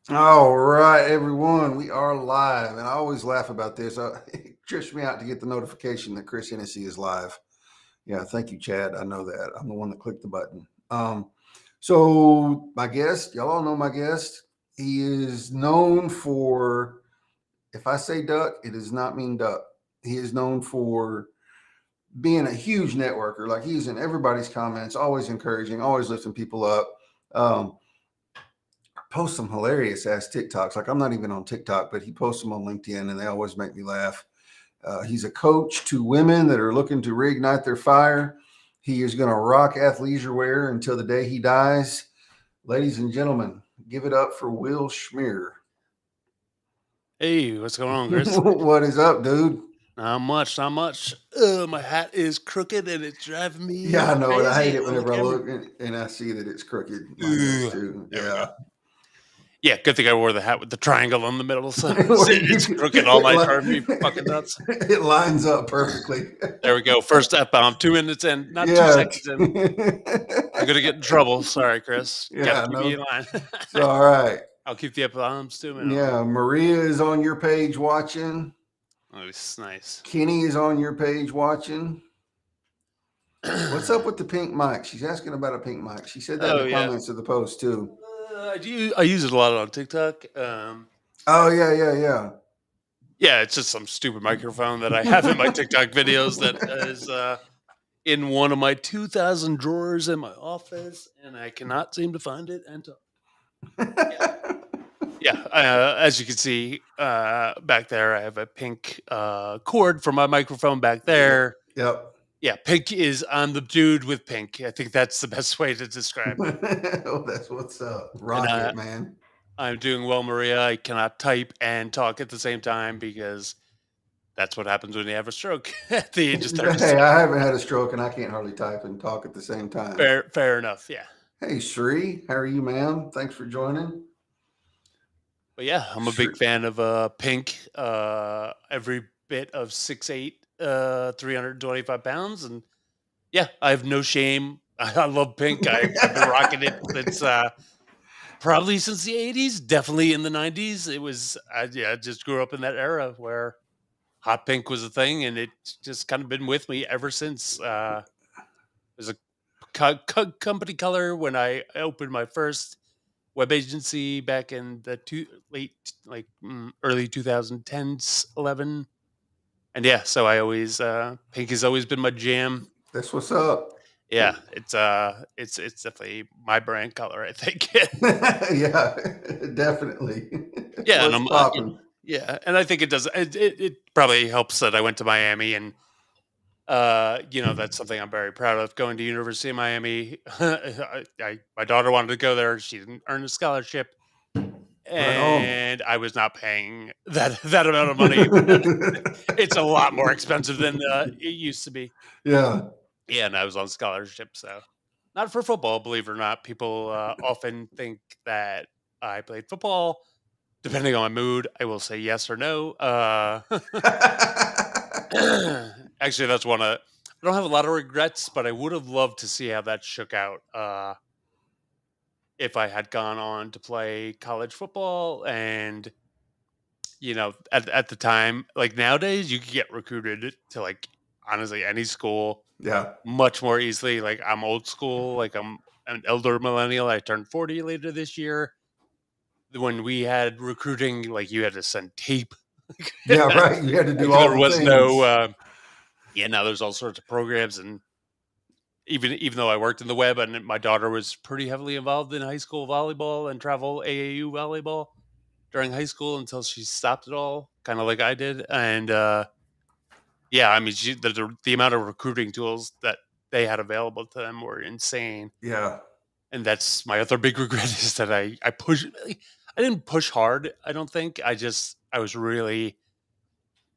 All right, everyone, we are live, and I always laugh about this. It trips me out to get the notification that Chris Hennessy is live. Yeah, thank you, Chad. I know that. I'm the one that clicked the button. So my guest, y'all all know my guest. He is known for, if I say duck, it does not mean duck. He is known for being a huge networker. Like he's in everybody's comments, always encouraging, always lifting people up. Um, posts some hilarious ass TikToks. Like I'm not even on TikTok, but he posts them on LinkedIn, and they always make me laugh. He's a coach to women that are looking to reignite their fire. He is going to rock athleisurewear until the day he dies. Ladies and gentlemen, give it up for Will Schmear. Hey, what's going on, Chris? What is up, dude? Not much, not much. My hat is crooked and it's driving me Yeah, I know it. I hate crazy it on the whenever I camera. look and I see that it's crooked. Mine does Ugh. too. There we go. Yeah. Yeah, good thing I wore the hat with the triangle in the middle, so it's crooked all night, driving me fucking it, nuts. it lines up perfectly. There we go. First F bomb, 2 minutes in, not two Yeah. seconds in. I'm gonna get in trouble. Sorry, Chris. Got to Yeah, keep me in no. line. It's all right. I'll keep the F bombs to a minimum. Yeah, Maria is on your page watching. Oh, it's nice. Kenny is on your page watching. What's up with the pink mic? She's asking about a pink mic. She said that in Oh the yeah. comments of the post too. I use it a lot on TikTok. Oh yeah, yeah, yeah. Yeah, it's just some stupid microphone that I have in my TikTok videos that is in one of my 2,000 drawers in my office, and I cannot seem to find it. And yeah, yeah. As you can see back there, I have a pink cord for my microphone back there. Yep. Yeah, pink is I'm the dude with pink. I think that's the best way to describe me. Oh, that's what's up. And Rocket, man. I'm doing well, Maria. I cannot type and talk at the same time because that's what happens when you have a stroke at the age of Hey, 37. I haven't had a stroke and I can't hardly type and talk at the same time. Fair enough. Yeah. Hey, Sri, how are you, ma'am? Thanks for joining. But yeah, I'm a Sri. big fan of Pink. Every bit of 6'8", 325 pounds, and yeah, I have no shame. I love Pink. I've been rocking it since probably since the '80s. Definitely in the '90s. It was I just grew up in that era where hot pink was a thing, and it's just kind of been with me ever since. It was a company color when I opened my first web agency back in the early 2010s, 11. And yeah, so I always pink has always been my jam. That's what's up. Yeah, it's definitely my brand color, I think. Yeah, definitely. Yeah, and What's I'm popping? yeah, and I think it does. It probably helps that I went to Miami, and that's something I'm very proud of. Going to University of Miami, my daughter wanted to go there. She didn't earn a scholarship, Right on. and I was not paying that amount of money. It's a lot more expensive than it used to be. Yeah. Yeah, and I was on scholarship, so not for football. Believe it or not, people often think that I played football. Depending on my mood, I will say yes or no. Actually, that's one of. I don't have a lot of regrets, but I would have loved to see how that shook out. If I had gone on to play college football, and at the time, like nowadays, you could get recruited to like honestly any school Yeah. much more easily. Like I'm old school, like I'm an elder millennial. I turned 40 later this year. When we had recruiting, like you had to send tape. Yeah, right. You had to do Like all there the was no things. yeah, now there's all sorts of programs, and even though I worked in the web and my daughter was pretty heavily involved in high school volleyball and travel AAU volleyball during high school until she stopped it all, kind of like I did. And yeah, I mean, the amount of recruiting tools that they had available to them were insane. Yeah. And that's my other big regret is that I pushed. I didn't push hard. I don't think. I was really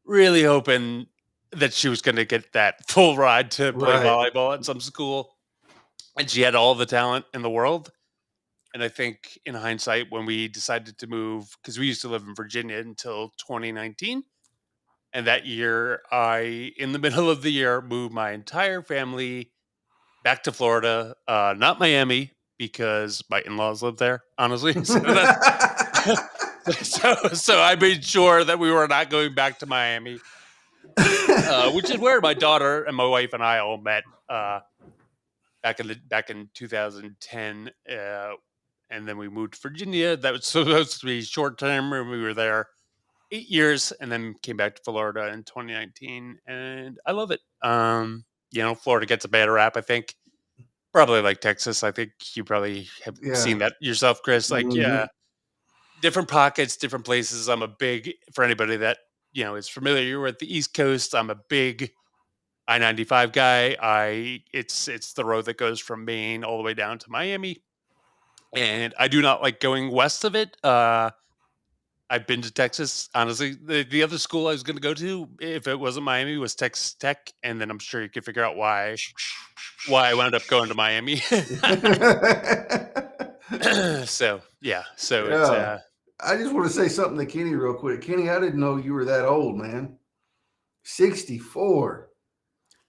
hoping that she was going to get that full ride to play Right. volleyball at some school, and she had all the talent in the world. And I think in hindsight, when we decided to move, because we used to live in Virginia until 2019, and that year, in the middle of the year, moved my entire family back to Florida, not Miami, because my in-laws live there, honestly. So that So I made sure that we were not going back to Miami, which is where my daughter and my wife and I all met back in 2010, and then we moved to Virginia. That was supposed to be short term, and we were there 8 years, and then came back to Florida in 2019, and I love it. Florida gets a bad rap, I think. Probably like Texas. I think you probably have Yeah. seen that yourself, Chris. Like, yeah, Mhm. different pockets, different places. I'm a big for anybody that is familiar with the East Coast. I'm a big I-95 guy. It's the road that goes from Maine all the way down to Miami, and I do not like going west of it. I've been to Texas. Honestly, the other school I was going to go to, if it wasn't Miami, was Texas Tech, and then I'm sure you could figure out why I wound up going to Miami. So yeah, so it's Yeah. I just want to say something to Kenny real quick. Kenny, I didn't know you were that old, man. 64.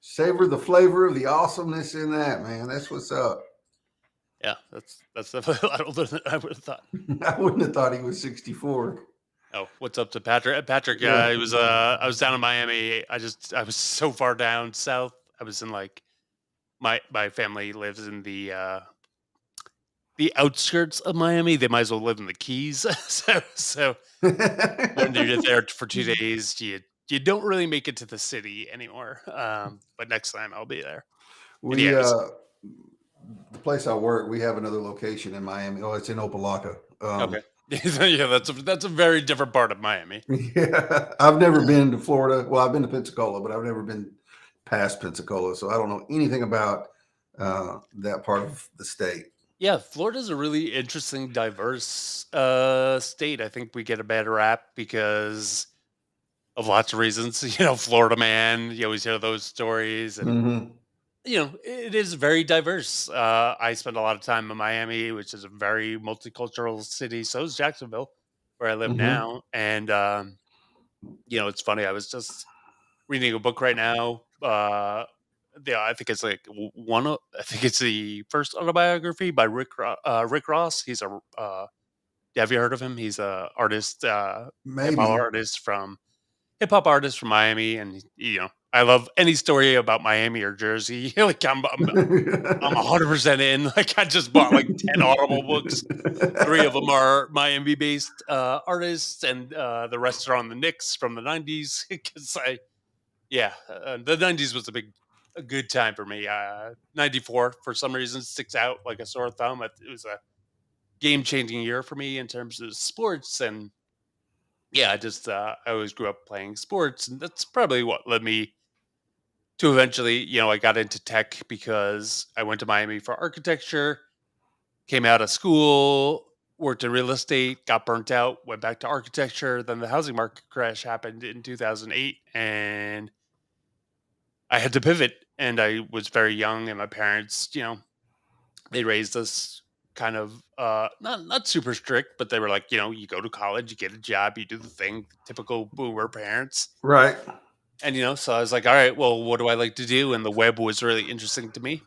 Savor the flavor of the awesomeness in that, man. That's what's up. yeah, that's definitely a lot older than I would have thought. I wouldn't have thought he was 64. Oh, what's up to Patrick? Patrick, Yeah. I was down in Miami. I was so far down south. I was in like my family lives in the outskirts of Miami. They might as well live in the Keys. So when you're there for 2 days, you don't really make it to the city anymore. But next time I'll be there. And yeah, we the place I work, we have another location in Miami. Oh, it's in Opelika. okay. Yeah, that's a very different part of Miami. Yeah, I've never been to Florida. Well, I've been to Pensacola, but I've never been past Pensacola, so I don't know anything about that part of the state. Yeah, Florida's a really interesting, diverse state. I think we get a bad rap because of lots of reasons. Florida man, you always hear those stories, and Hmm. it is very diverse. I spend a lot of time in Miami, which is a very multicultural city. So is Jacksonville, where I live Hmm. now. And it's funny. I was just reading a book right now. Yeah, I think it's like I think it's the first autobiography by Rick Ross. He's a have you heard of him? He's a artist, Maybe. hip hop artist from Miami, and I love any story about Miami or Jersey. Like I'm 100% in. Like I just bought like 10 Audible books. 3 of them are Miami based artists, and the rest are on the Knicks from the 90s. Because the 90s was a good time for me. 94 for some reason sticks out like a sore thumb. It was a game changing year for me in terms of sports, and I always grew up playing sports, and that's probably what led me to eventually, I got into tech because I went to Miami for architecture, came out of school, worked in real estate, got burnt out, went back to architecture. Then the housing market crash happened in 2008, and I had to pivot. And I was very young, and my parents, they raised us kind of not super strict, but they were like, you go to college, you get a job, you do the thing, typical boomer parents. Right. And so I was like, all right, well, what do I like to do? And the web was really interesting to me.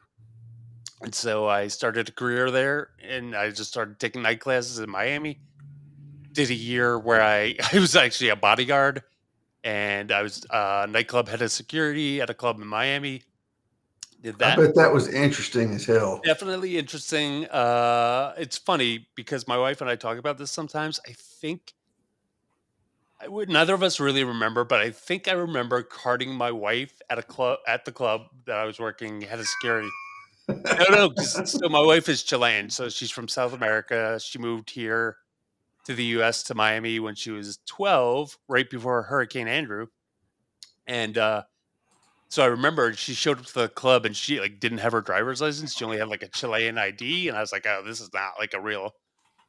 And so I started a career there, and I just started taking night classes in Miami. Did a year where I was actually a bodyguard, and I was nightclub head of security at a club in Miami. Did I that bet that for was interesting as hell. definitely interesting. It's funny because my wife and I talk about this sometimes. I think neither of us really remember, but I think I remember carting my wife at the club that I was working head of security. No, because so my wife is Chilean, so she's from South America. She moved here to the US to Miami when she was 12, right before Hurricane Andrew. And so I remember she showed up to the club and she like didn't have her driver's license. She only had like a Chilean ID. And I was like, oh, this is not like a real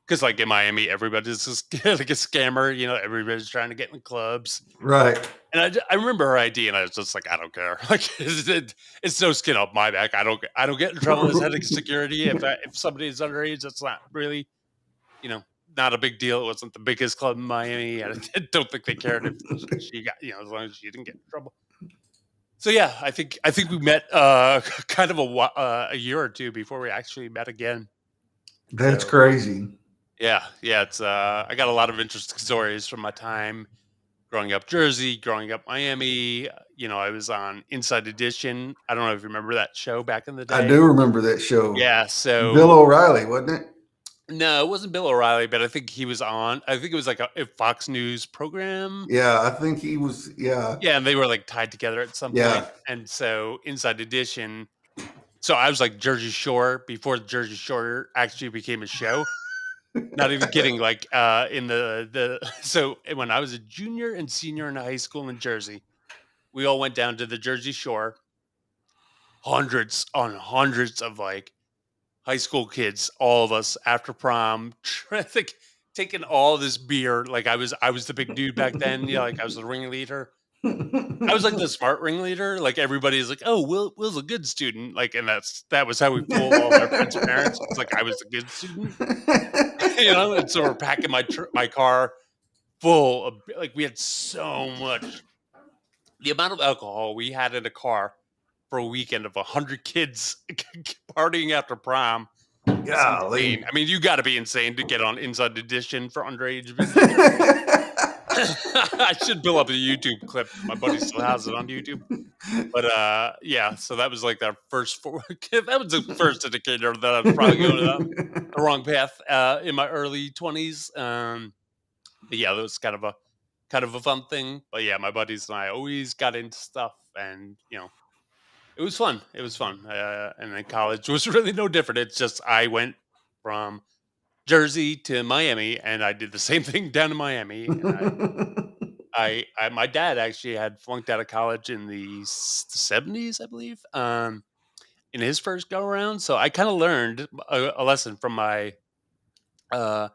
because like in Miami, everybody's just like a scammer, everybody's trying to get in the clubs. Right. And I remember her ID, and I was just like, I don't care. Like, it's no skin off my back. I don't get in trouble as head of security if somebody is underage. That's not really, you know, not a big deal. It wasn't the biggest club in Miami, and I don't think they cared if she got, as long as she didn't get in trouble. So yeah, I think we met kind of a year or two before we actually met again. That's So crazy. Yeah, yeah, it's I got a lot of interesting stories from my time growing up Jersey, growing up Miami. I was on Inside Edition. I don't know if you remember that show back in the I day. do remember that show. Yeah, Bill so O'Reilly, wasn't it? no, it wasn't Bill O'Reilly, but I think he was on. I think it was like a Fox News program. Yeah, I think he was. Yeah, Yeah, and they were like tied together at some yeah. point. And so Inside Edition. So I was like Jersey Shore before the Jersey Shore actually became a show. Not even kidding. Like in the so when I was a junior and senior in high school in Jersey, we all went down to the Jersey Shore. Hundreds on hundreds of like high school kids, all of us after prom, I think taking all this beer. Like I was the big dude back then. Like I was the ringleader. I was like the smart ringleader. Like everybody's like, "Oh, Will's a good student." Like, and that was how we fooled all my friends' parents. It's like I was the good student, And so we're packing my car full of like we had so much. The amount of alcohol we had in a car for a weekend of 100 kids partying after prom is Golly. insane. I mean, you got to be insane to get on Inside Edition for underage visitors. I should build up a YouTube clip. My buddy still has it on YouTube. But yeah, so that was like our first that was the first indicator that I was probably going down the wrong path in my early 20s. But yeah, that was kind of a fun thing. But yeah, my buddies and I always got into stuff, and it was fun. It was fun. And then college was really no different. It's just I went from Jersey to Miami, and I did the same thing down in Miami. And my dad actually had flunked out of college in the 70s, I believe, in his first go around. So I kind of learned a lesson from my, uh,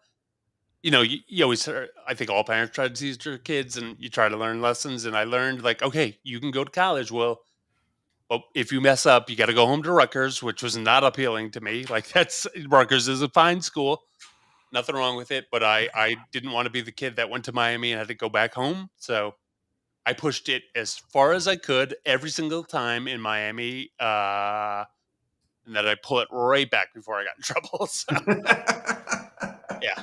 you always, I think all parents try to teach their kids and you try to learn lessons. And I learned like, okay, you can go to college. Well, if you mess up, you got to go home to Rutgers, which was not appealing to me. Like Rutgers is a fine school, nothing wrong with it, but I didn't want to be the kid that went to Miami and had to go back home. So I pushed it as far as I could every single time in Miami, and then I pull it right back before I got in trouble. So yeah,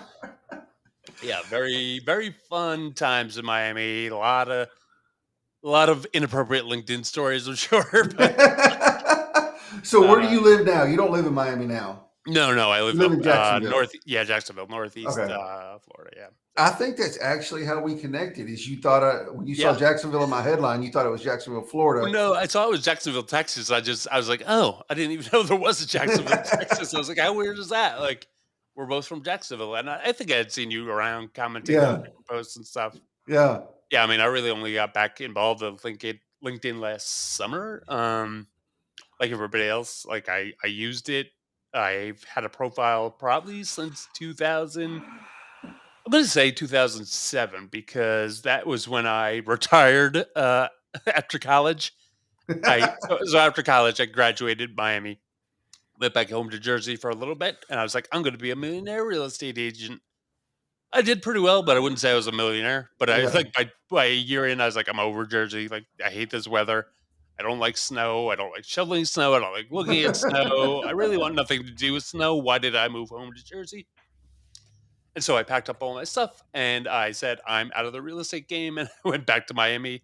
yeah, very very fun times in Miami. A lot of inappropriate LinkedIn stories, I'm sure. But So where do uh, you live now? You don't live in Miami now. no, no, I You live live up in Jacksonville. north. Yeah, Jacksonville, northeast Okay. Florida. Yeah. I So think that's actually how we connected. Is you thought when you saw yeah. Jacksonville in my headline, you thought it was Jacksonville, Well, Florida. no, I saw it was Jacksonville, Texas. I was like, oh, I didn't even know there was a Jacksonville, Texas. I was like, how weird is that? Like, we're both from Jacksonville, and I think I had seen you around commenting on Yeah, different posts and stuff. yeah. Yeah, I mean, I really only got back involved with LinkedIn last summer. Like everybody else, like I used it. I've had a profile probably since 2000. I'm gonna say 2007 because that was when I retired after college. So after college, I graduated Miami, went back home to Jersey for a little bit, and I was like, I'm going to be a millionaire real estate agent. I did pretty well, but I wouldn't say I was a millionaire. But I Yeah. like by a year in, I was like, I'm over Jersey. Like I hate this weather. I don't like snow. I don't like shoveling snow. I don't like looking at snow. I really want nothing to do with snow. Why did I move home to Jersey? And so I packed up all my stuff and I said, I'm out of the real estate game. And I went back to Miami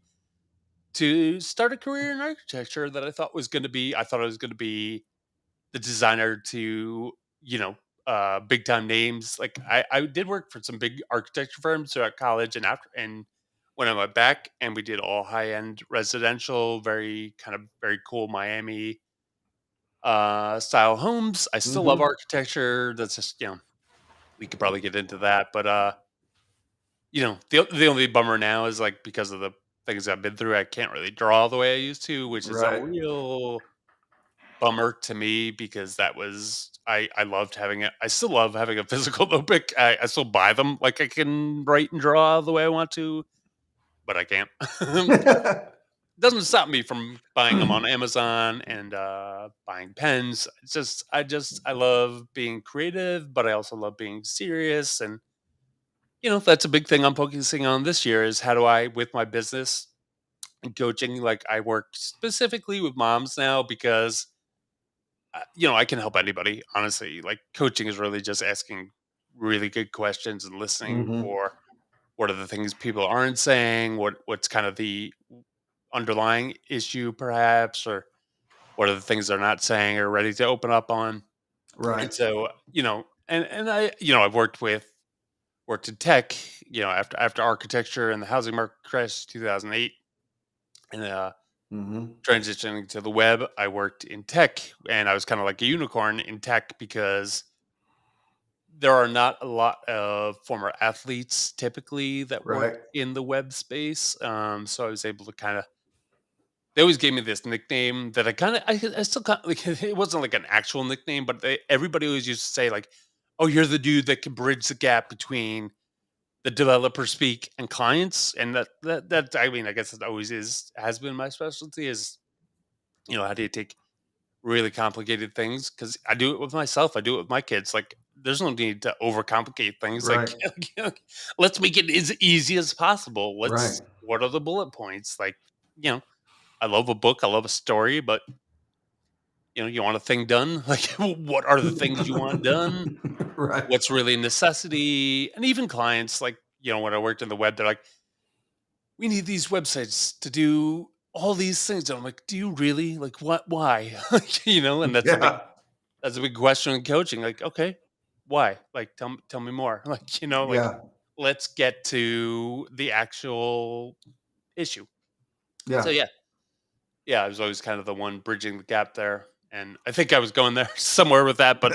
to start a career in architecture that I thought I was going to be the designer to, you know, big time names. Like I did work for some big architecture firms throughout college and after, and when I went back and we did all high end residential, very cool Miami style homes. I still love Hmm. architecture. That's just, we could probably get into that. But, the only bummer now is like because of the things I've been through, I can't really draw the way I used to, which is a Right. real bummer to me because that was I loved having it. I still love having a physical notebook. I still buy them. Like I can write and draw the way I want to, but I can't. Doesn't stop me from buying them on Amazon and buying pens. I love being creative, but I also love being serious. And that's a big thing I'm focusing on this year is how do I with my business and coaching. Like I work specifically with moms now because I can help anybody, honestly. Like coaching is really just asking. really good questions and listening Hmm. for what are the things people aren't saying, what's kind of the underlying issue perhaps, or what are the things they're not saying or ready to open up on. Right. And so, and I, I've worked in tech, after architecture and the housing market crash 2008, and Hmm. transitioning to the web, I worked in tech, and I was kind of like a unicorn in tech because there are not a lot of former athletes typically that work Right. in the web space. So I was able to kind of. They always gave me this nickname that I still kind of like. It wasn't like an actual nickname, but everybody always used to say like, "Oh, you're the dude that can bridge the gap between the developer speak and clients," and that I mean, I guess it always has been my specialty is, how do you take really complicated things? Because I do it with myself, I do it with my kids. Like, there's no need to overcomplicate things. Like, Right. let's make it as easy as possible. Right. What are the bullet points? Like, you know, I love a book, I love a story, but you want a thing done. Like, what are the things you want done? Right. What's really a necessity? And even clients, like, when I worked in the web, they're like, we need these websites to do all these things. And I'm like, do you really? Like, what? Why? And Yeah. that's a big question in coaching. Like, okay, why? Like, tell me more. Like, like, Yeah. let's get to the actual issue. So Yeah. yeah, I was always kind of the one bridging the gap there, and I think I was going there somewhere with that, but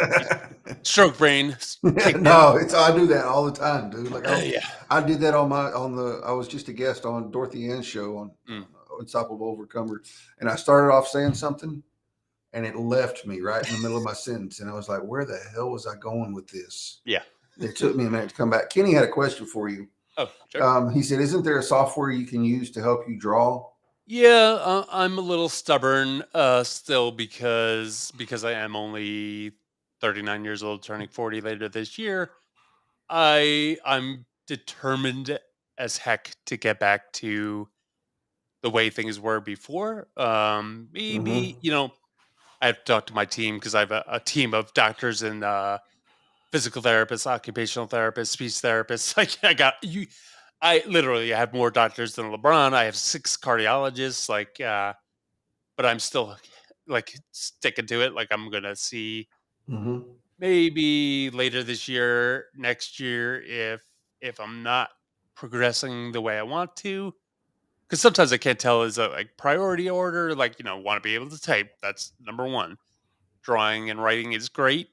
stroke brain kicked in. No, I do that all the time, dude. Like Yeah. I did that I was just a guest on Dorothy Ann's show Mm, on Unstoppable Overcomer, and I started off saying something, and it left me right in the middle of my sentence, and I was like, "Where the hell was I going with this?" yeah. It took me a minute to come back. Kenny had a question for you. Oh, sure. He said, "Isn't there a software you can use to help you draw?" Yeah, I'm a little stubborn still because I am only 39 years old, turning 40 later this year. I'm determined as heck to get back to the way things were before. Maybe, Mm-hmm. I have to talk to my team because I have a team of doctors and physical therapists, occupational therapists, speech therapists. Like, I got you. I literally have more doctors than LeBron. I have 6 cardiologists. Like, but I'm still like sticking to it. Like, I'm gonna see Mm-hmm. maybe later this year, next year, if I'm not progressing the way I want to. Because sometimes I can't tell is a like priority order. Like, want to be able to type. That's number one. Drawing and writing is great.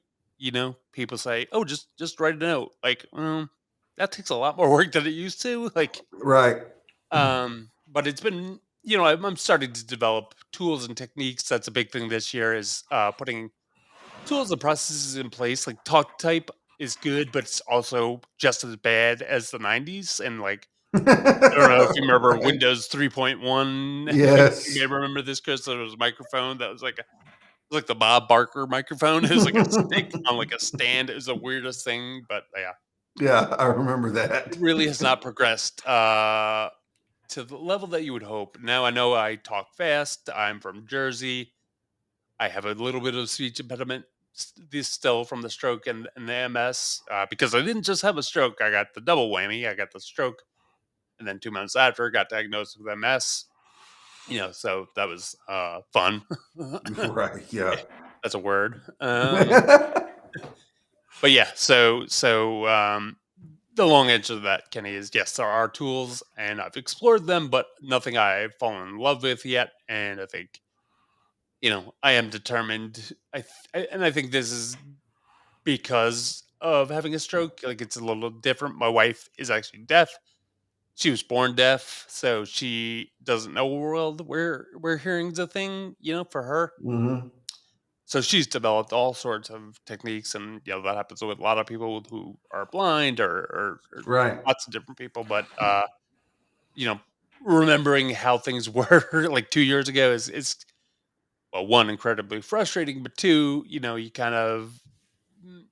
People say, "Oh, just write a note." Like, that takes a lot more work than it used to. Like, Right. but it's been, I'm starting to develop tools and techniques. That's a big thing this year is putting tools and processes in place. Like, talk type is good, but it's also just as bad as the 90s. And like, I don't know if you remember Right. Windows 3.1. You may Yes. remember this, Chris. There was a microphone that was like the Bob Barker microphone. It was like a stick on like a stand. It was the weirdest thing, but yeah, Yeah, I remember it that. really has not progressed to the level that you would hope. Now I know I talk fast. I'm from Jersey. I have a little bit of speech impediment this still from the stroke and the MS because I didn't just have a stroke. I got the double whammy. I got the stroke, and then 2 months after, got diagnosed with MS. So that was fun. Right. Yeah. That's a word. But yeah, the long answer to that, Kenny, is yes, there are tools, and I've explored them, but nothing I've fallen in love with yet. And I think I am determined. And I think this is because of having a stroke. Like, it's a little different. My wife is actually deaf. She was born deaf, so she doesn't know a world where hearing's a thing. For her. Hmm. So she's developed all sorts of techniques, and that happens with a lot of people who are blind or Right. lots of different people. But you know, remembering how things were like 2 years ago is well, one, incredibly frustrating, but two, you kind of mm,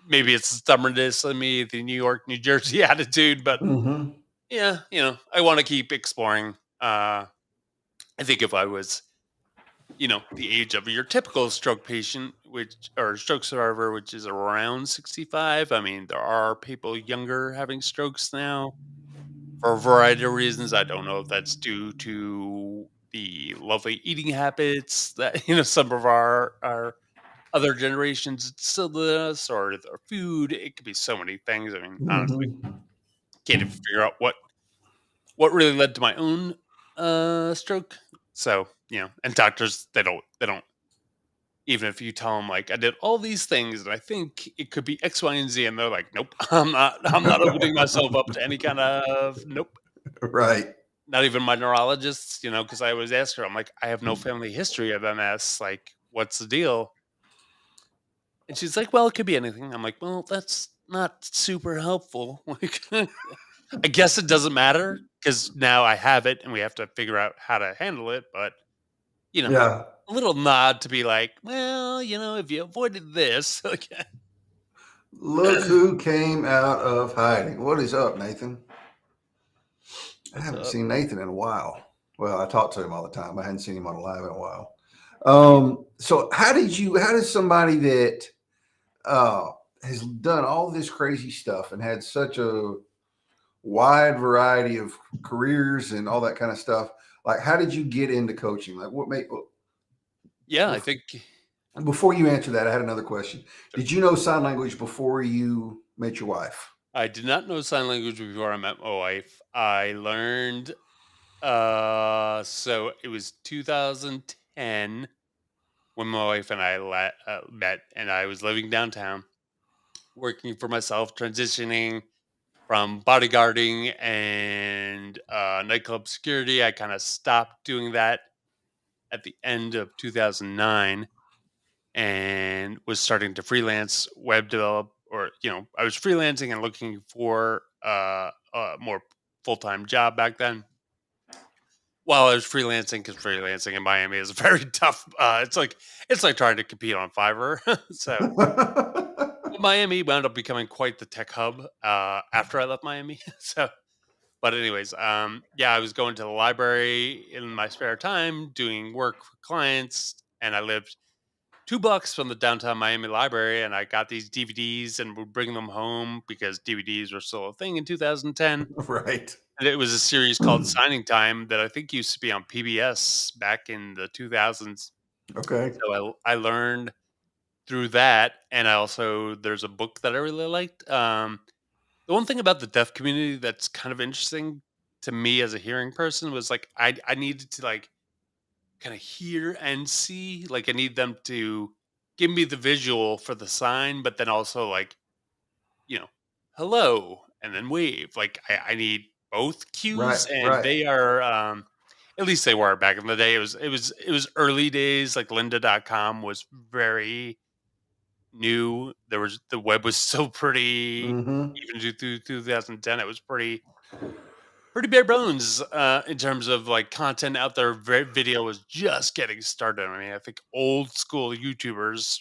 maybe it's the stubbornness of me, the New York, New Jersey attitude, but Hmm. yeah, I want to keep exploring. I think if I was the age of your typical stroke patient, or stroke survivor, which is around 65. I mean, there are people younger having strokes now for a variety of reasons. I don't know if that's due to the lovely eating habits that some of our other generations instilled in us, or the food. It could be so many things. I mean, honestly, Mhm. can't even figure out what really led to my own stroke. So, and doctors, they don't even if you tell them, like, I did all these things and I think it could be X, Y, and Z, and they're like, nope, I'm not opening myself up to any kind of nope. Right. Not even my neurologists, because I always ask her, I'm like, I have no family history of MS. Like, what's the deal? And she's like, well, it could be anything. I'm like, well, that's not super helpful. Like, I guess it doesn't matter because now I have it and we have to figure out how to handle it. But, you know, Yeah. a little nod to be like, well, if you avoided this, like, Look who came out of hiding. What is up, Nathan? I what's haven't up? seen Nathan in a while. Well, I talk to him all the time. I hadn't seen him on live in a while. Yeah. So how does somebody that uh, has done all this crazy stuff and had such a wide variety of careers and all that kind of stuff, like how did you get into coaching? Like what made Yeah, I think. before you answer that, I had another question. Sure. Did you know sign language before you met your wife? I did not know sign language before I met my wife. I learned, so it was 2010 when my wife and I met, and I was living downtown, working for myself, transitioning from bodyguarding and nightclub security. I kind of stopped doing that at the end of 2009 and was starting to freelance web develop, or I was freelancing and looking for a more full-time job back then while I was freelancing, because freelancing in Miami is very tough. It's like trying to compete on Fiverr. So Miami wound up becoming quite the tech hub after I left Miami. So, but anyways, yeah, I was going to the library in my spare time doing work for clients, and I lived 2 blocks from the downtown Miami library, and I got these DVDs and would bring them home because DVDs were still a thing in 2010. Right. And it was a series called Signing Time that I think used to be on PBS back in the 2000s. Okay. So I learned through that, and there's a book that I really liked. The one thing about the deaf community that's kind of interesting to me as a hearing person was, like, I needed to, like, kind of hear and see. Like, I need them to give me the visual for the sign, but then also, like, you know, hello, and then wave. Like, I need both Right. cues, and Right. they are, at least they were back in the day. It was early days. Like, lynda.com was very new. The web was still pretty, Mm-hmm. even through 2010, it was pretty bare bones in terms of, like, content out there. Video was just getting started. I mean, I think old school YouTubers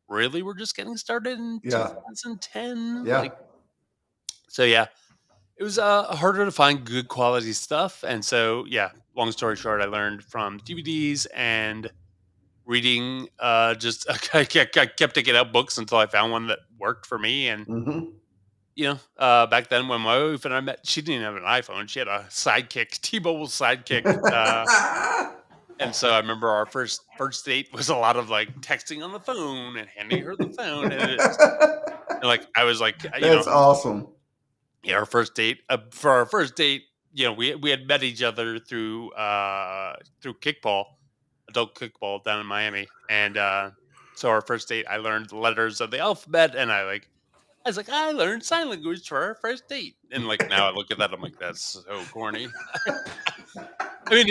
really were just getting started in Yeah. 2010. Yeah. Like, so yeah, it was harder to find good quality stuff. And so, yeah, long story short, I learned from DVDs and reading. Just I kept taking out books until I found one that worked for me. And Mm-hmm. back then when my wife and I met, she didn't have an iPhone. She had a Sidekick, T-Mobile Sidekick. And so I remember our first date was a lot of, like, texting on the phone and handing her the phone, and, like, I was like, That's awesome. yeah, our first date, for our first date, we had met each other through kickball, adult kickball down in Miami, and so our first date, I learned the letters of the alphabet, and I was like, I learned sign language for our first date, and, like, now I look at that, I'm like, that's so corny. I mean,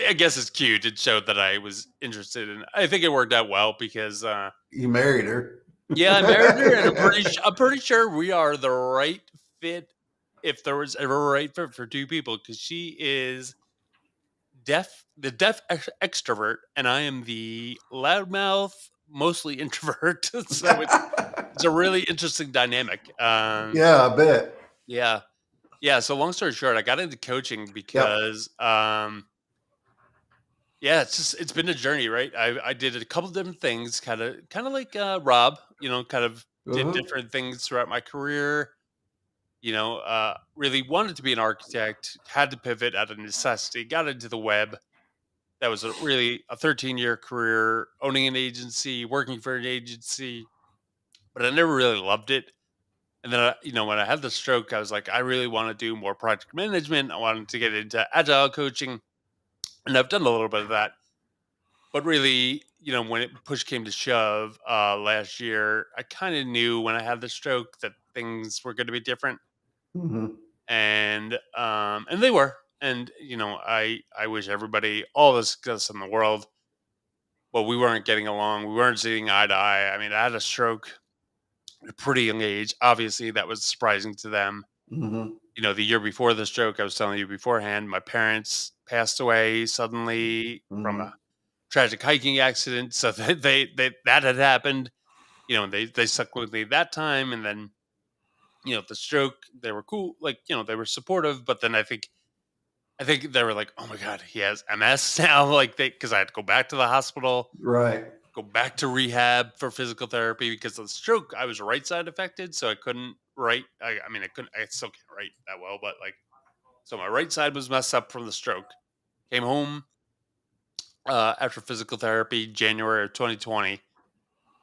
I guess it's cute. It showed that I was interested, and I think it worked out well because, You married her. yeah, I married her, and I'm pretty sure we are the right fit, if there was ever a right fit for two people, because she is the deaf extrovert, and I am the loudmouth, mostly introvert. So it's a really interesting dynamic. Yeah, I bet. Yeah, yeah. So long story short, I got into coaching Yep. because, Yeah, it's been a journey, right? I did a couple different things, kind of like Rob, kind of did Uh-huh. different things throughout my career. Really wanted to be an architect, had to pivot out of necessity, got into the web. That was a 13-year career owning an agency, working for an agency, but I never really loved it. And then, when I had the stroke, I was like, I really want to do more project management. I wanted to get into agile coaching, and I've done a little bit of that. But really, when push came to shove last year, I kind of knew when I had the stroke that things were going to be different, Mm-hmm. and they were. And I wish everybody all the success in the world. But we weren't getting along. We weren't seeing eye to eye. I mean, I had a stroke at a pretty young age. Obviously, that was surprising to them. Mm-hmm. The year before the stroke, I was telling you beforehand, my parents passed away suddenly from Mm-hmm. a tragic hiking accident. So that had happened. They stuck with me that time, and then the stroke. They were cool, like they were supportive. But then I think they were like, oh my god, he has MS now. Like because I had to go back to the hospital, Right. go back to rehab for physical therapy because of the stroke. I was right side affected, so I couldn't write. I mean, I couldn't. I still can't write that well, but like, so my right side was messed up from the stroke. Came home after physical therapy, January of 2020.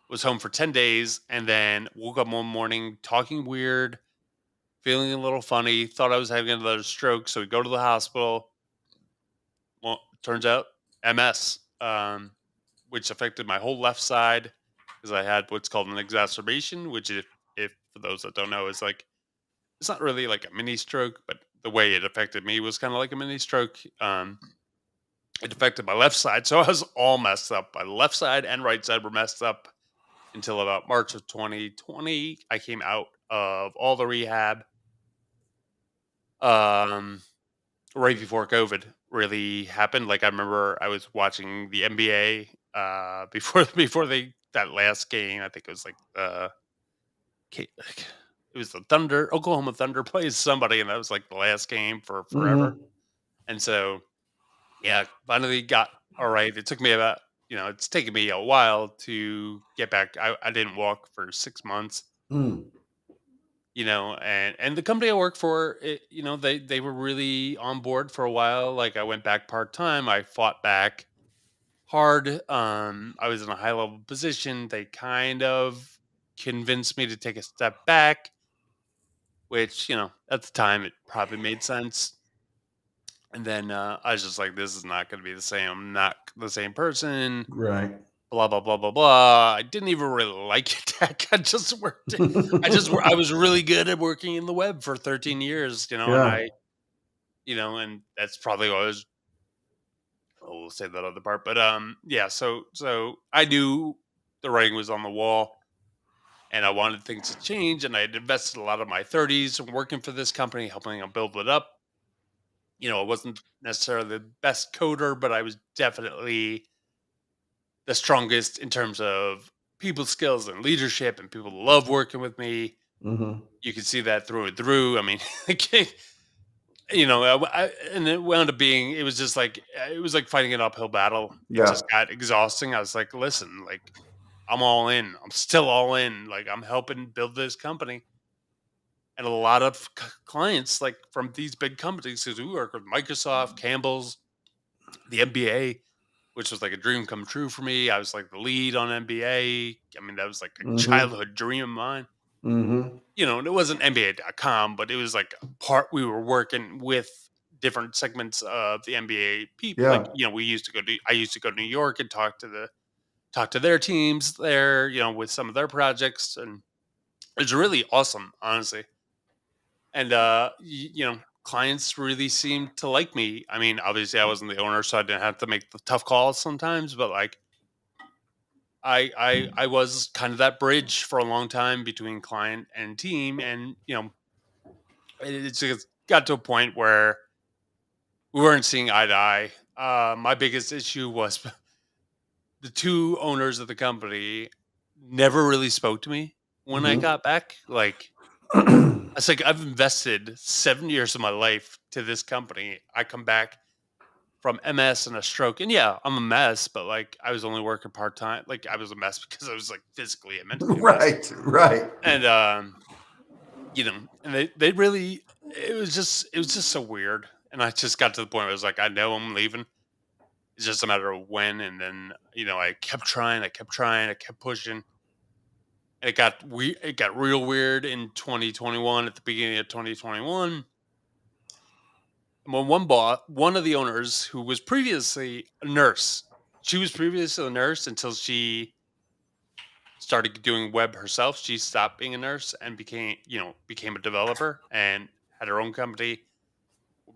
Was home for 10 days, and then woke up one morning talking weird, feeling a little funny. Thought I was having another stroke, so we go to the hospital. Well, turns out MS, which affected my whole left side because I had what's called an exacerbation, which if for those that don't know is like it's not really like a mini stroke, but the way it affected me was kind of like a mini stroke. It affected my left side, so I was all messed up. My left side and right side were messed up until about March of 2020. I came out of all the rehab um, right before COVID really happened. Like I remember I was watching the NBA before before they that last game. I think it was like like, it was the Thunder, Oklahoma Thunder plays somebody, and that was like the last game for forever. Mm-hmm. And so yeah, finally got all right. It took me about it's taken me a while to get back. I didn't walk for 6 months. Mm. And the company I work for, they were really on board for a while. Like I went back part time. I fought back hard. I was in a high level position. They kind of convinced me to take a step back, which at the time it probably made sense. And then I was just like, this is not going to be the same. I'm not the same person. Right. Blah blah blah blah blah. I didn't even really like tech. I just worked. I was really good at working in the web for 13 years. And Yeah. and that's probably what I was. Oh, we'll say that other part, but yeah. So I knew the writing was on the wall, and I wanted things to change, and I had invested a lot of my 30s in working for this company, helping them build it up. I wasn't necessarily the best coder, but I was definitely the strongest in terms of people skills and leadership, and people love working with me. Mm-hmm. You can see that through and through. I mean, and it wound up being, it was just like, it was like fighting an uphill battle. It Yeah. just got exhausting. I was like, listen, like, I'm all in. I'm still all in. Like, I'm helping build this company. And a lot of clients, like from these big companies, because we work with Microsoft, Campbell's, the NBA, which was like a dream come true for me. I was like the lead on NBA. I mean, that was like a Mm-hmm. childhood dream of mine. Mm-hmm. And it wasn't NBA.com, but it was like a part we were working with different segments of the NBA people. Like, Yeah. I used to go to New York and talk to their teams there, with some of their projects. And it was really awesome, honestly. And clients really seemed to like me. I mean, obviously I wasn't the owner, so I didn't have to make the tough calls sometimes, but like I was kind of that bridge for a long time between client and team. And it just got to a point where we weren't seeing eye to eye. My biggest issue was the two owners of the company never really spoke to me when I Mm-hmm. got back. Like, I've invested 7 years of my life to this company. I come back, from MS and a stroke. And yeah, I'm a mess, but like I was only working part time. Like I was a mess because I was like physically and mentally a mess. Right, right. And and they really it was just so weird. And I just got to the point where I was like, I know I'm leaving. It's just a matter of when. And then, I kept trying, I kept pushing. And it got real weird in 2021, at the beginning of 2021. When one of the owners, who was previously a nurse, she was previously a nurse until she started doing web herself. She stopped being a nurse and became a developer and had her own company.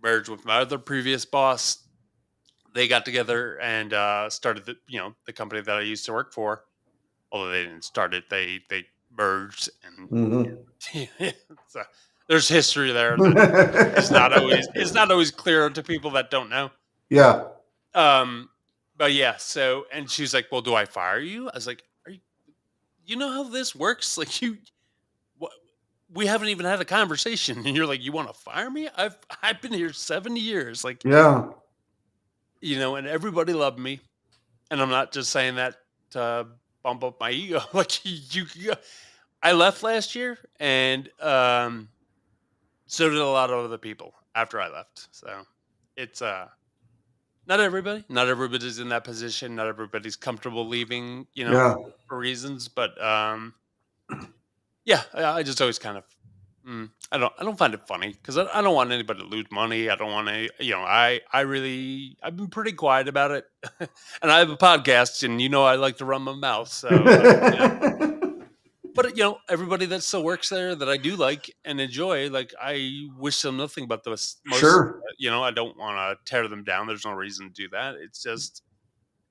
Merged with my other previous boss. They got together and started the company that I used to work for. Although they didn't start it, they merged, and Hmm. so there's history there that is not always clear to people that don't know. Yeah. Um, but yeah, and she's like, "Well, do I fire you?" I was like, you know how this works? Like what, we haven't even had a conversation, and you're like, you want to fire me? I've been here 7 years, like Yeah. and everybody loved me, and I'm not just saying that to bump up my ego. Like I left last year, and so did a lot of other people after I left. So it's not everybody's in that position. Not everybody's comfortable leaving, Yeah. for reasons. But yeah, I just always kind of I don't find it funny because I don't want anybody to lose money. I don't want to, I've been pretty quiet about it, and I have a podcast, and I like to run my mouth. So but everybody that still works there that I do like and enjoy, like I wish them nothing but the most. Sure. I don't want to tear them down. There's no reason to do that. It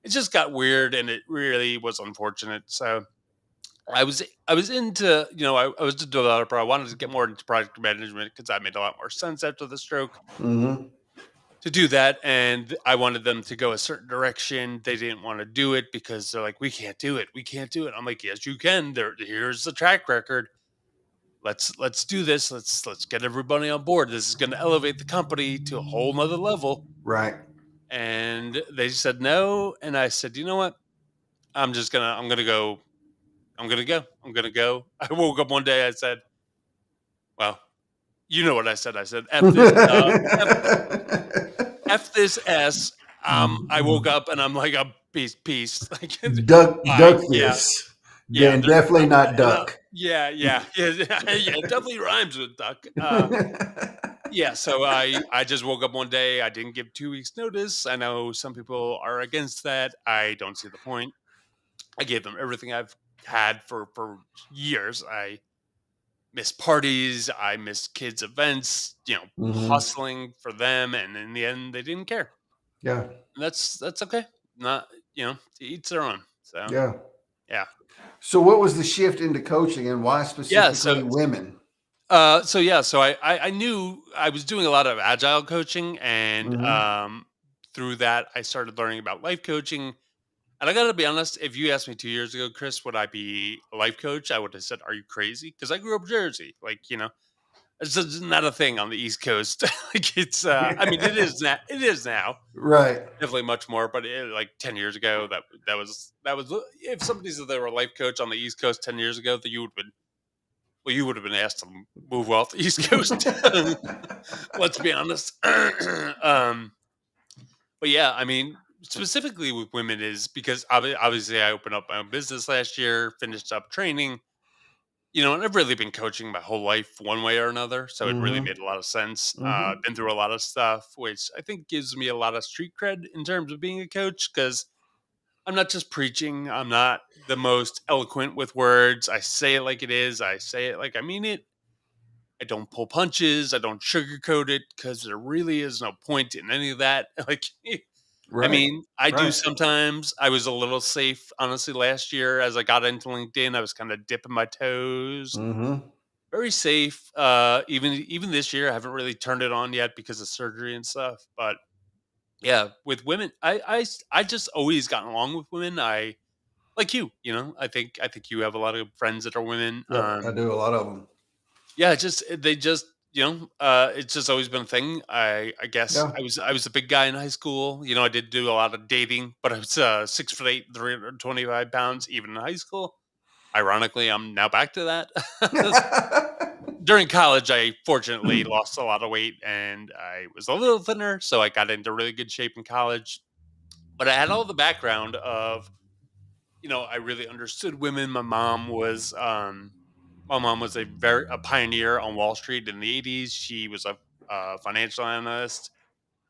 just got weird, and it really was unfortunate. So I was into I was a developer. I wanted to get more into project management because that made a lot more sense after the stroke Hmm. to do that, and I wanted them to go a certain direction. They didn't want to do it because they're like, we can't do it, we can't do it. I'm like, yes, you can. Here's the track record. Let's do this. Let's get everybody on board. This is going to elevate the company to a whole nother level. Right. And they said no, and I said, you know what? I'm gonna go. I'm gonna go. I woke up one day. I said, well, you know what I said. I said, F this, F, F this S. I woke up and I'm like, a peace. Like, bye. Duck Yeah. this. Yeah. Then definitely not duck. Yeah. Yeah. Yeah. Yeah. It definitely rhymes with duck. Yeah. So I just woke up one day. I didn't give 2 weeks notice. I know some people are against that. I don't see the point. I gave them everything I've had for years. I miss parties. I miss kids' events. Hmm. Hustling for them, and in the end, they didn't care. Yeah. And that's okay. Not to each their own. So Yeah. yeah, So what was the shift into coaching and why yeah. specifically women? So I knew I was doing a lot of agile coaching, and Hmm. through that, I started learning about life coaching. And I got to be honest, if you asked me 2 years ago, Chris, would I be a life coach? I would have said, "Are you crazy?" Because I grew up in Jersey. Like, it's just not a thing on the East Coast. Like, I mean, it is now. It is now. Right. Definitely much more. But like 10 years ago, that was. If somebody said they were a life coach on the East Coast 10 years ago, that you would have been asked to move off the East Coast. Let's be honest. But yeah, I mean, specifically with women is because obviously I opened up my own business last year, finished up training, and I've really been coaching my whole life one way or another. So it really Hmm. made a lot of sense. Hmm. Been through a lot of stuff, which I think gives me a lot of street cred in terms of being a coach because I'm not just preaching. I'm not the most eloquent with words. I say it like it is. I say it like I mean it. I don't pull punches. I don't sugarcoat it because there really is no point in any of that. Like, I Right. mean, I do Right. sometimes. I was a little safe, honestly, last year as I got into LinkedIn. I was kind of dipping my toes, Hmm. very safe. Even this year, I haven't really turned it on yet because of surgery and stuff. But yeah, with women, I just always gotten along with women. I like you. I think you have a lot of friends that are women. Yep. I do a lot of them. Yeah, just they just it's just always been a thing. I guess Yeah. I was a big guy in high school. I did do a lot of dating, but I was 6'8", 325 pounds, even in high school. Ironically, I'm now back to that. During college, I fortunately lost a lot of weight and I was a little thinner, so I got into really good shape in college. But I had all the background of, I really understood women. My mom was a pioneer on Wall Street in the 80s. She was a financial analyst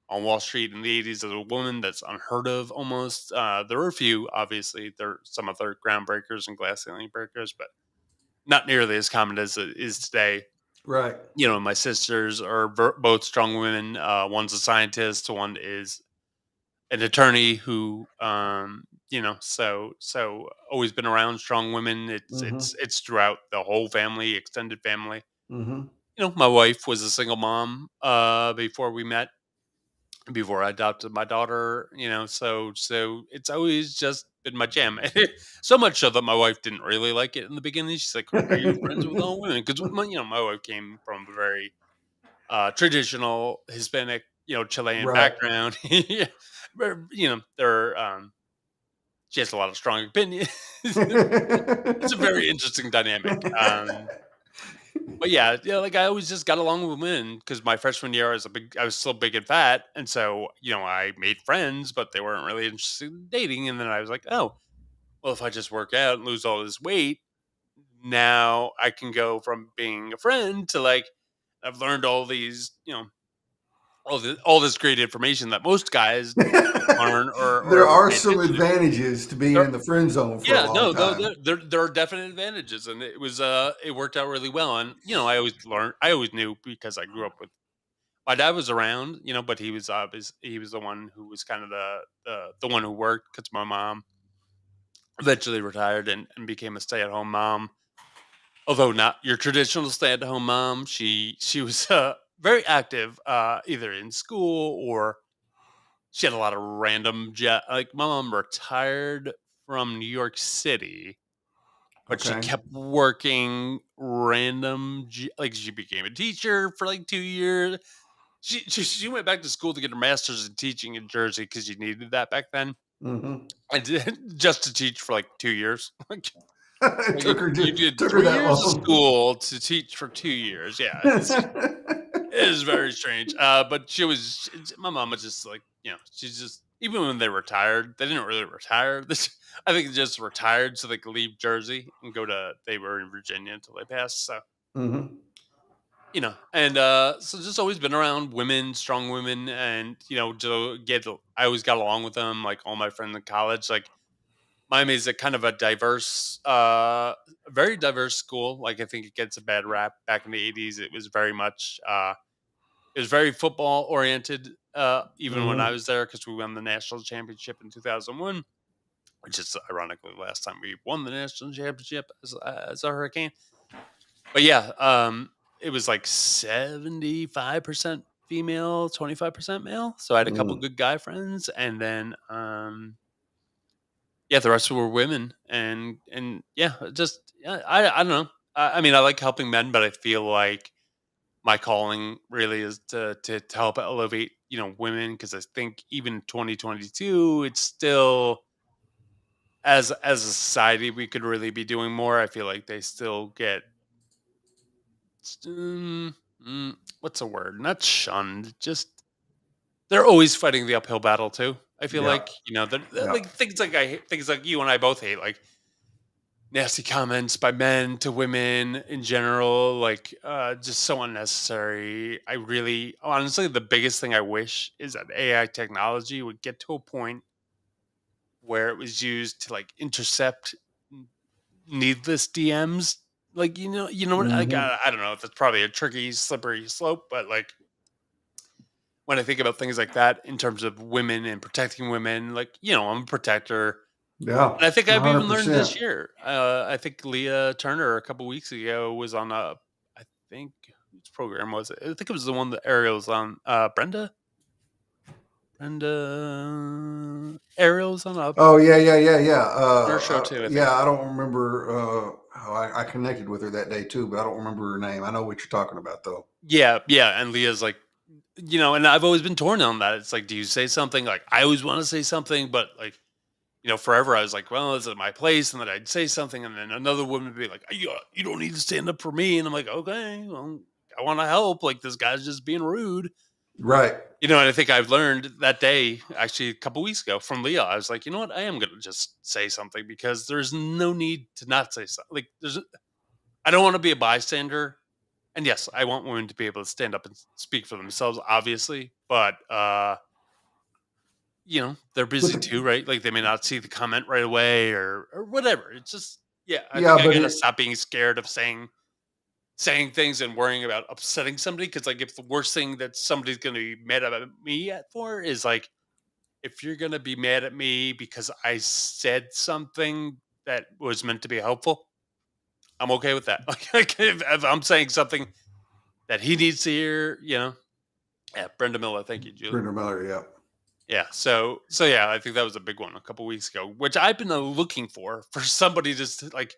on Wall Street in the 80s as a woman. That's unheard of almost. There were a few, obviously. There are some other groundbreakers and glass ceiling breakers, but not nearly as common as it is today. Right. My sisters are both strong women. One's a scientist, one is an attorney who, so always been around strong women. It's Hmm. it's it's throughout the whole family, extended family. Hmm. My wife was a single mom before we met, before I adopted my daughter. So it's always just been my jam. So much so that my wife didn't really like it in the beginning. She's like, "Are you friends with all women?" Because my wife came from a very traditional Hispanic, Chilean Right. background. Yeah, they're she has a lot of strong opinions. It's a very interesting dynamic. But yeah, like I always just got along with women because my freshman year I was still big and fat, and so I made friends, but they weren't really interested in dating. And then I was like, oh, well, if I just work out and lose all this weight, now I can go from being a friend to like I've learned all these, all this great information that most guys don't learn or There ever are pay some attention to. advantages to being There, in the friend zone for a yeah, long no, though time. there are definite advantages, and it worked out really well. And I always knew because I grew up with my dad was around, but he was the one who was kind of the one who worked because my mom eventually retired and became a stay at home mom. Although not your traditional stay at home mom, she was very active, either in school or she had a lot of random jet. Like my mom retired from New York City, but she Okay. kept working like she became a teacher for like 2 years. She went back to school to get her master's in teaching in Jersey because you needed that back then. Hmm. I did just to teach for like 2 years. It Like you did took her three that years of long. school to teach for 2 years. Yeah, it is very strange. But my mom was just like, she's just, even when they retired, they didn't really retire. I think they just retired so they could leave Jersey and they were in Virginia until they passed. So, Hmm. and so just always been around women, strong women. And, I always got along with them. Like all my friends in college, like Miami is a kind of a very diverse school. Like I think it gets a bad rap. Back in the 80s, it was very much, it was very football oriented, even when I Hmm. was there, because we won the national championship in 2001, which is ironically the last time we won the national championship as a Hurricane. But yeah, it was like 75% female, 25% male. So I had a couple Hmm. good guy friends, and then yeah, the rest were women, and yeah, just yeah, I don't know. I mean, I like helping men, but I feel like my calling really is to help elevate women, because I think even 2022 it's still, as a society, we could really be doing more. I feel like they still get what's a word, not shunned, just they're always fighting the uphill battle too. I feel Yeah. like they're Yeah. like things like you and I both hate, like nasty comments by men to women in general, like just so unnecessary. I really, honestly, the biggest thing I wish is that AI technology would get to a point where it was used to like intercept n- needless DMs. Like what? Hmm. I don't know if that's probably a tricky, slippery slope, but like when I think about things like that in terms of women and protecting women, like I'm a protector. Yeah. And I think I've even learned 100%. this year. I think Leah Turner a couple weeks ago was on I think whose program was it? I think it was the one that Ariel was on. Brenda. and Ariel's on Oh yeah. her show too, I think. Yeah, I don't remember. How I connected with her that day too, but I don't remember her name. I know what you're talking about though. Yeah, yeah, and Leah's like, and I've always been torn on that. It's like, do you say something? Like, I always want to say something, but like, forever I was like, well, this is my place, and then I'd say something, and then another woman would be like, you don't need to stand up for me, and I'm like, okay, well, I want to help. Like, this guy's just being rude. Right. And I think I've learned that day, actually, a couple weeks ago from Leah. I was like, you know what? I am going to just say something because there's no need to not say something. Like, I don't want to be a bystander. And yes, I want women to be able to stand up and speak for themselves, obviously. But, they're But busy too, the, right? Like, they may not see the comment right away or whatever. It's just, yeah, I yeah, think I but got to it stop being scared of saying things and worrying about upsetting somebody. Cause like, if the worst thing that somebody's going to be mad about me for is like, if you're gonna be mad at me because I said something that was meant to be helpful, I'm okay with that. Like if I'm saying something that he needs to hear, Yeah, Brenda Miller. Thank you, Julie. Brenda Miller. Yeah. Yeah. So yeah, I think that was a big one a couple weeks ago, which I've been looking for somebody just to, like,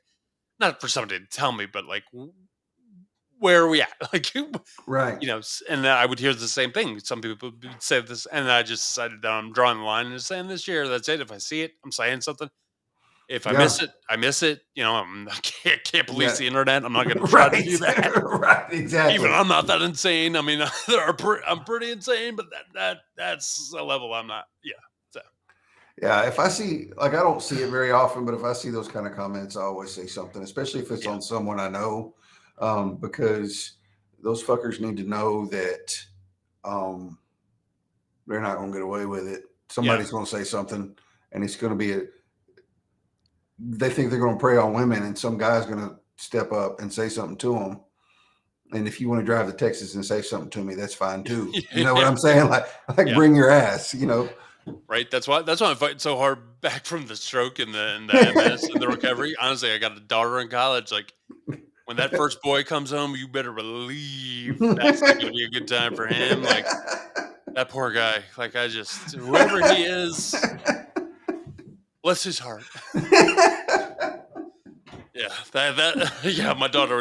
not for somebody to tell me, but like, where are we at? Like, Right. and I would hear the same thing. Some people would say this, and I just decided that I'm drawing the line and saying this year, that's it. If I see it, I'm saying something. If I Yeah. miss it, I miss it. I can't police Yeah. the internet. I'm not going to try to Right. do that. Right. Even Exactly. I'm not that insane. I mean, I'm pretty insane, but that's a level I'm not. Yeah. So Yeah, if I see, like, I don't see it very often, but if I see those kind of comments, I always say something, especially if it's yeah, on someone I know, because those fuckers need to know that um, they're not going to get away with it. yeah, Somebody's going to say something, and it's going to be they think they're going to prey on women, and some guy's going to step up and say something to them. And if you want to drive to Texas and say something to me, that's fine too. You know what yeah, I'm saying? Like yeah. bring your ass. Right. That's why I'm fighting so hard back from the stroke and the MS and the recovery. Honestly, I got a daughter in college. Like, when that first boy comes home, you better believe that's not going to be a good time for him. Like, that poor guy. Like, whoever he is, bless his heart. Yeah, yeah, my daughter,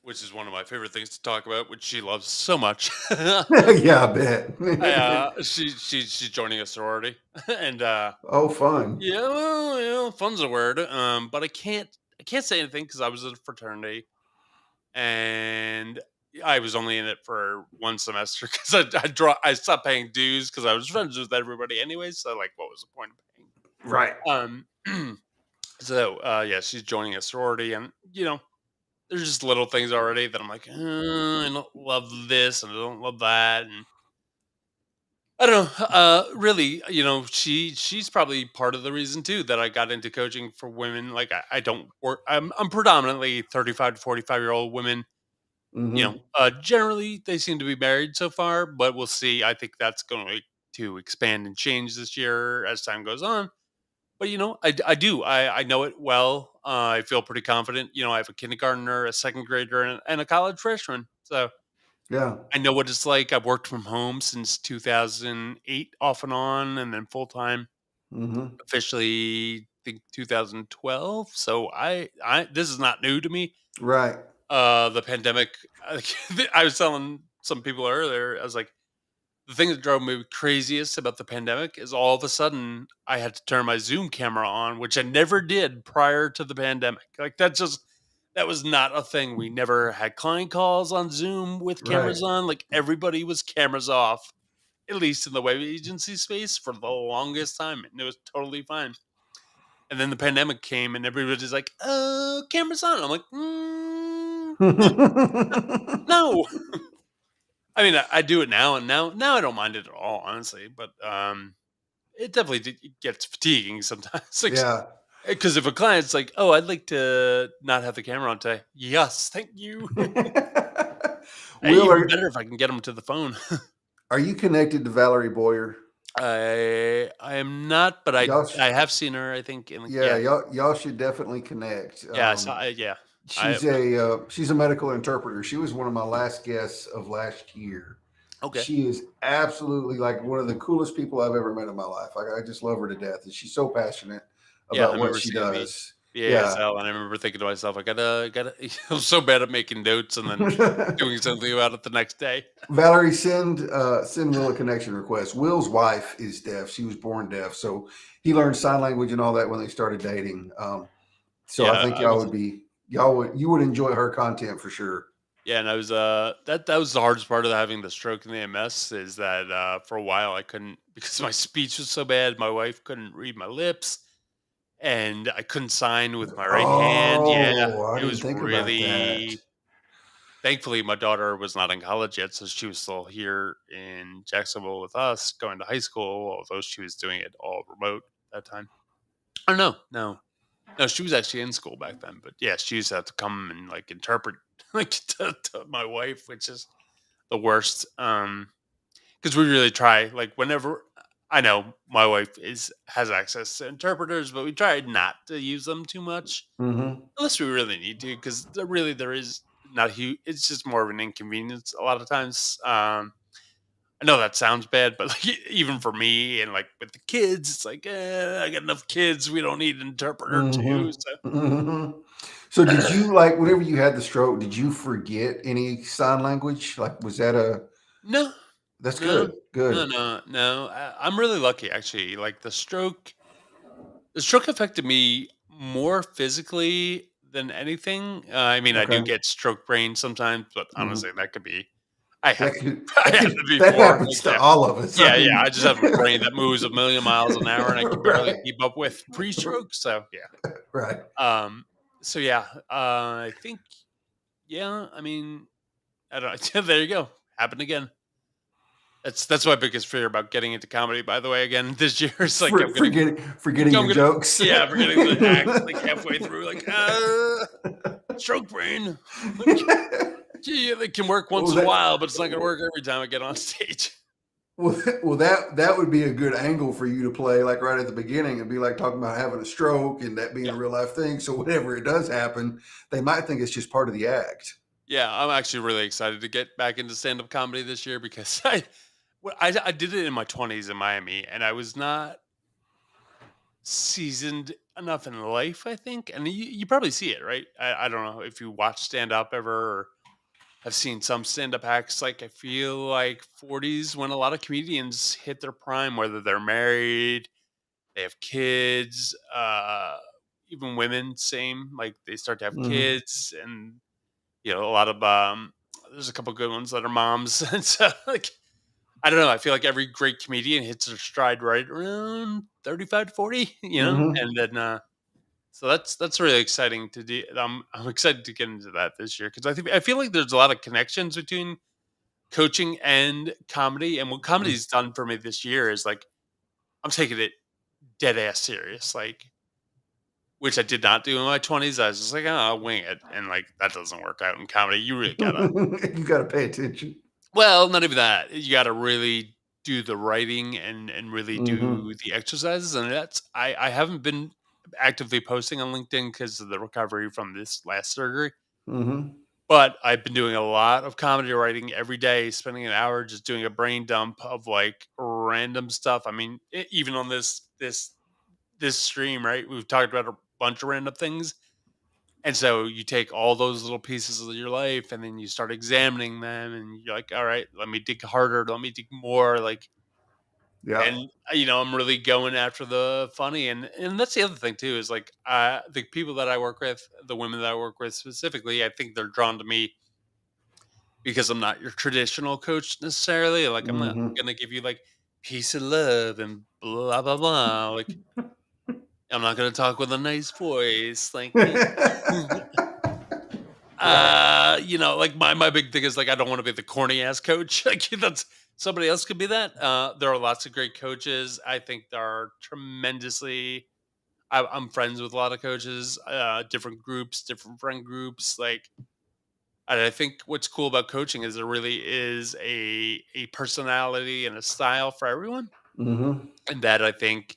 which is one of my favorite things to talk about, which she loves so much. Yeah, I bet. She's joining a sorority, and Oh, fun. yeah, well, fun's a word. But I can't say anything because I was at a fraternity, and I was only in it for one semester because I stopped paying dues because I was friends with everybody anyway. So like, what was the point of Right. paying? So yeah, she's joining a sorority, and there's just little things already that I'm like, I don't love this and I don't love that, and I don't know. Really, she's probably part of the reason too that I got into coaching for women. Like, I don't work. I'm predominantly 35 to 45-year-old women. Hmm. Generally they seem to be married so far, but we'll see. I think that's going to expand and change this year as time goes on. But I do. I know it well. I feel pretty confident. I have a kindergartner, a second grader, and a college freshman. So Yeah. I know what it's like. I've worked from home since 2008, off and on, and then full time Hmm. officially. I think 2012. So I this is not new to me. Right. The pandemic. I was telling some people earlier. I was like, the thing that drove me craziest about the pandemic is all of a sudden I had to turn my Zoom camera on, which I never did prior to the pandemic. Like, that was not a thing. We never had client calls on Zoom with Right. cameras on. Like, everybody was cameras off, at least in the web agency space for the longest time. And it was totally fine. And then the pandemic came and everybody's like, oh, cameras on. I'm like, no. I mean, I do it now, and now I don't mind it at all, honestly. But it definitely it gets fatiguing sometimes. Like, Yeah. because if a client's like, "Oh, I'd like to not have the camera on today," yes, thank you. Will, Even better if I can get them to the phone. are you connected to Valerie Boyer? I am not, but I Y'all, I have seen her. I think yeah, y'all should definitely connect. yeah, yeah. I She's a medical interpreter. She was one of my last guests of last year. Okay. She is absolutely like one of the coolest people I've ever met in my life. Like I just love her to death, and she's so passionate Yeah, I about what remember she seeing the does. Yeah. ASL, and I remember thinking to myself, I gotta. I'm so bad at making notes and then doing something about it the next day. Valerie, send Will a connection request. Will's wife is deaf; she was born deaf, so he learned sign language and all that when they started dating. So I Yeah, think I was. you would enjoy her content for sure. Yeah, and I was that was the hardest part of having the stroke and the MS is that for a while I couldn't because my speech was so bad. My wife couldn't read my lips, and I couldn't sign with my right hand. Yeah, Oh, I it didn't was think about that. really. Thankfully, my daughter was not in college yet, so she was still here in Jacksonville with us, going to high school. Although she was doing it all remote at that time. Oh no, she was actually in school back then. But yeah, she used to have to come and like interpret like to my wife, which is the worst. Because we really try, like, whenever I know my wife is has access to interpreters, but we try not to use them too much Hmm. unless we really need to, because there is not huge. It's just more of an inconvenience a lot of times. I know that sounds bad, but like even for me and like with the kids, it's like I got enough kids. We don't need an interpreter Hmm. too. Hmm. So did you like whenever you had the stroke, did you forget any sign language? Like was that a No, that's no, good. Good. no. I'm really lucky, actually. Like the stroke affected me more physically than anything. I mean, I do Okay. get stroke brain sometimes, but honestly, Hmm. that could be. I had That it. could I had it that before. happens Like, to yeah, all of us. I yeah. mean, I just have a brain that moves a million miles an hour, and I can barely right. keep up with pre-stroke. So yeah. Right. So yeah. I think yeah. I mean, I don't. There you go. Happened again. That's my biggest fear about getting into comedy. By the way, again this year, it's like Forgetting I'm your gonna jokes. yeah, forgetting the act like halfway through, like stroke brain. Like, gee, it can work once Well, in a that while, but it's not gonna work every time I get on stage. well that would be a good angle for you to play, like right at the beginning. It'd be like talking about having a stroke and that being Yeah, a real life thing. So whenever it does happen, they might think it's just part of the act. yeah, I'm actually really excited to get back into stand up comedy this year because I did it in my 20s in Miami, and I was not seasoned enough in life, I think, and you probably see it, right? I don't know if you watch stand up ever. Or I've seen some stand-up acts, like, I feel like 40s when a lot of comedians hit their prime, whether they're married, they have kids, even women, same, like, they start to have Hmm. kids and, a lot of, there's a couple good ones that are moms, and so, like, I don't know, I feel like every great comedian hits their stride right around 35 to 40, Hmm. and then, so that's really exciting to do. I'm excited to get into that this year because I feel like there's a lot of connections between coaching and comedy. And what comedy's done for me this year is like I'm taking it dead ass serious, like which I did not do in my 20s. I was just like, oh, I'll wing it, and like that doesn't work out in comedy. You really gotta. You got to pay attention. Well, not even that. You gotta really do the writing and really Hmm. do the exercises, and I haven't been actively posting on LinkedIn because of the recovery from this last surgery. Hmm. But I've been doing a lot of comedy writing every day, spending an hour just doing a brain dump of like random stuff. I mean, even on this stream, right? We've talked about a bunch of random things. And so you take all those little pieces of your life and then you start examining them and you're like, all right, let me dig harder, let me dig more. Like, Yeah. and I'm really going after the funny. And that's the other thing too, is like the people that I work with, the women that I work with specifically, I think they're drawn to me because I'm not your traditional coach necessarily. Like, I'm not Hmm. gonna give you like peace and love and blah blah blah. Like, I'm not gonna talk with a nice voice. Like, Right. like my big thing is like I don't want to be the corny ass coach. Like, that's somebody else could be that. There are lots of great coaches. I think there are tremendously. I'm friends with a lot of coaches, different groups, different friend groups. Like, and I think what's cool about coaching is there really is a personality and a style for everyone. Hmm. And that I think,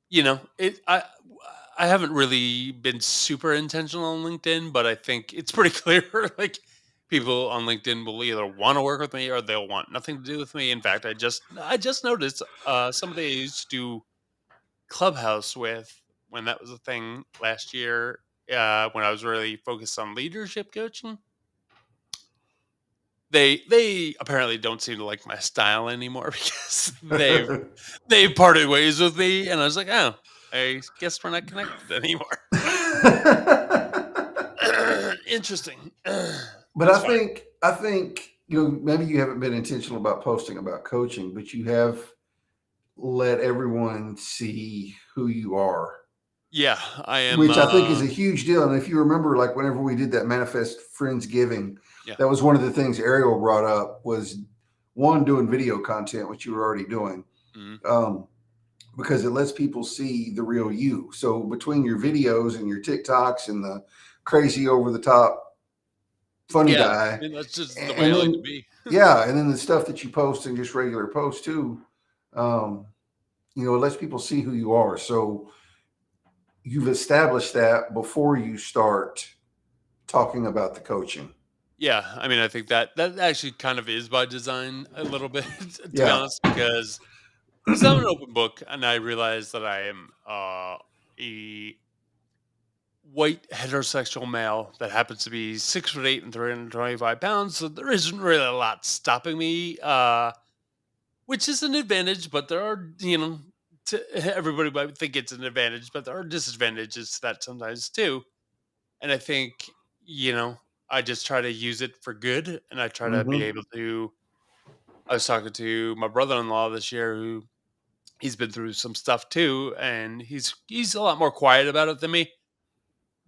it I haven't really been super intentional on LinkedIn, but I think it's pretty clear like people on LinkedIn will either want to work with me or they'll want nothing to do with me. In fact, I just noticed somebody I used to do Clubhouse with when that was a thing last year, when I was really focused on leadership coaching. They apparently don't seem to like my style anymore because they parted ways with me, and I was like, oh, I guess we're not connected anymore. Interesting. But That's fine. I think, you know, maybe you haven't been intentional about posting about coaching, but you have let everyone see who you are, Yeah, I am. which I think is a huge deal. And if you remember, like whenever we did that Manifest Friendsgiving, Yeah. that was one of the things Ariel brought up was one, doing video content, which you were already doing, Mhm. um, because it lets people see the real you. So between your videos and your TikToks and the crazy over the top funny Yeah, I guy, mean, that's just the way I and like to then be. yeah, and then the stuff that you post and just regular posts too, um, you know, it lets people see who you are. So you've established that before you start talking about the coaching. Yeah, I mean, I think that actually kind of is by design a little bit, to be Yeah. honest, because I'm an open book, and I realize that I am a white heterosexual male that happens to be 6'8" and 325 pounds. So there isn't really a lot stopping me, which is an advantage. But there are, everybody might think it's an advantage, but there are disadvantages to that sometimes too. And I think, you know, I just try to use it for good, and I try to be Mm-hmm. able to. I was talking to my brother-in-law this year, who he's been through some stuff too, and he's a lot more quiet about it than me.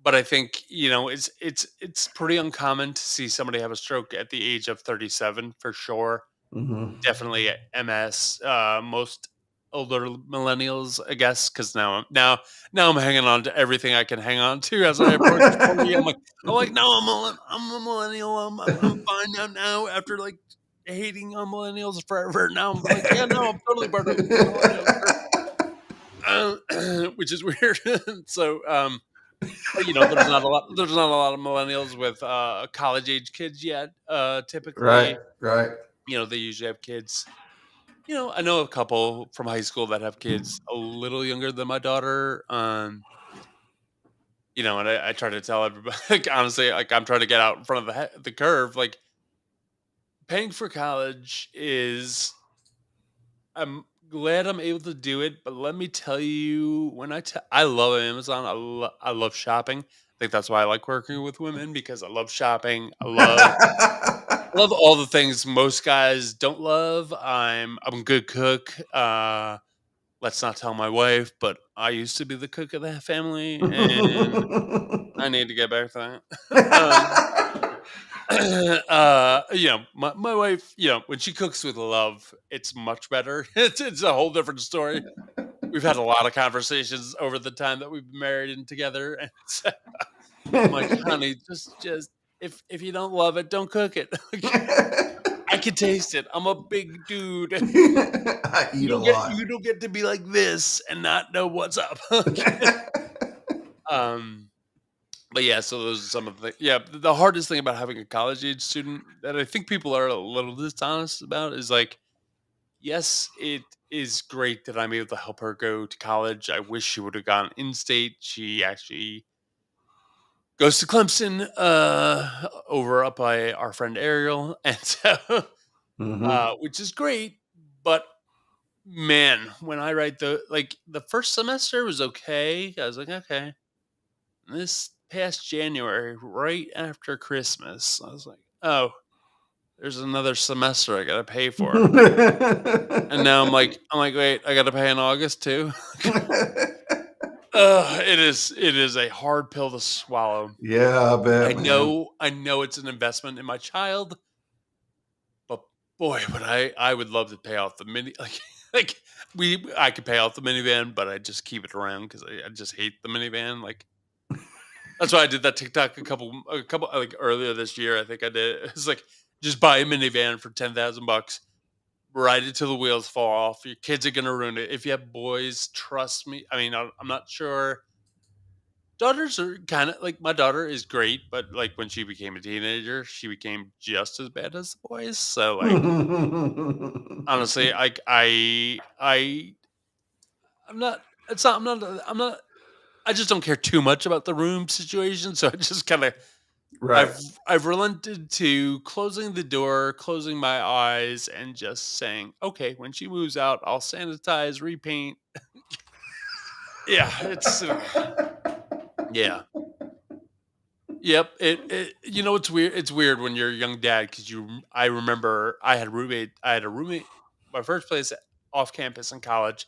But I think, it's pretty uncommon to see somebody have a stroke at the age of 37 for sure. Mm-hmm. Definitely MS. Most older millennials, I guess, because now I'm hanging on to everything I can hang on to as I approach 40. I'm like, no, I'm a millennial. I'm fine now. After like hating on millennials forever, now I'm like, yeah, no, I'm totally part of the millennial group, which is weird. So, but there's not a lot of millennials with college age kids yet. Right. Typically, Right. they usually have kids. I know a couple from high school that have kids a little younger than my daughter. And I try to tell everybody, like, honestly, like, I'm trying to get out in front of the curve. Like, paying for college is, I'm glad I'm able to do it, but let me tell you, I love Amazon. I love shopping. I think that's why I like working with women, because I love shopping. I love all the things most guys don't love. I'm a good cook. Let's not tell my wife, but I used to be the cook of the family, and I need to get back to that. My wife, when she cooks with love, it's much better. It's a whole different story. We've had a lot of conversations over the time that we've been married and together, and I'm like, honey, just if you don't love it, don't cook it. I can taste it. I'm a big dude. I eat You a don't get lot. you don't get to be like this and not know what's up. um, but yeah, so those are some of the hardest thing about having a college age student that I think people are a little dishonest about is, like, yes, it is great that I'm able to help her go to college. I wish she would have gone in state. She actually goes to Clemson, over up by our friend Ariel, and so, Hmm. which is great. But man, when I write the first semester was okay. I was like, okay. This past January, right after Christmas, I was like, oh, there's another semester I gotta pay for. And now I'm like, wait, I gotta pay in August too. It is a hard pill to swallow. Yeah, I I bet, man. know, I know it's an investment in my child, but boy, would I would love to pay off the mini like I could pay off the minivan, but I just keep it around because I just hate the minivan. Like, that's why I did that TikTok a couple like earlier this year. I think I did. It's like, just buy a minivan for $10,000, ride it till the wheels fall off. Your kids are gonna ruin it. If you have boys, trust me. I mean, I'm not sure Daughters are kind of like my daughter is great, but like when she became a teenager, she became just as bad as the boys. So like honestly, I'm not. It's not. I'm not. I just don't care too much about the room situation. So I just kind of Right. I've I've relented to closing the door, closing my eyes, and just saying, okay, when she moves out, I'll sanitize, repaint. Yeah, it's yeah. Yep. You know it's weird. It's weird when you're a young dad because I remember I had a roommate. I had a roommate. My first place off campus in college.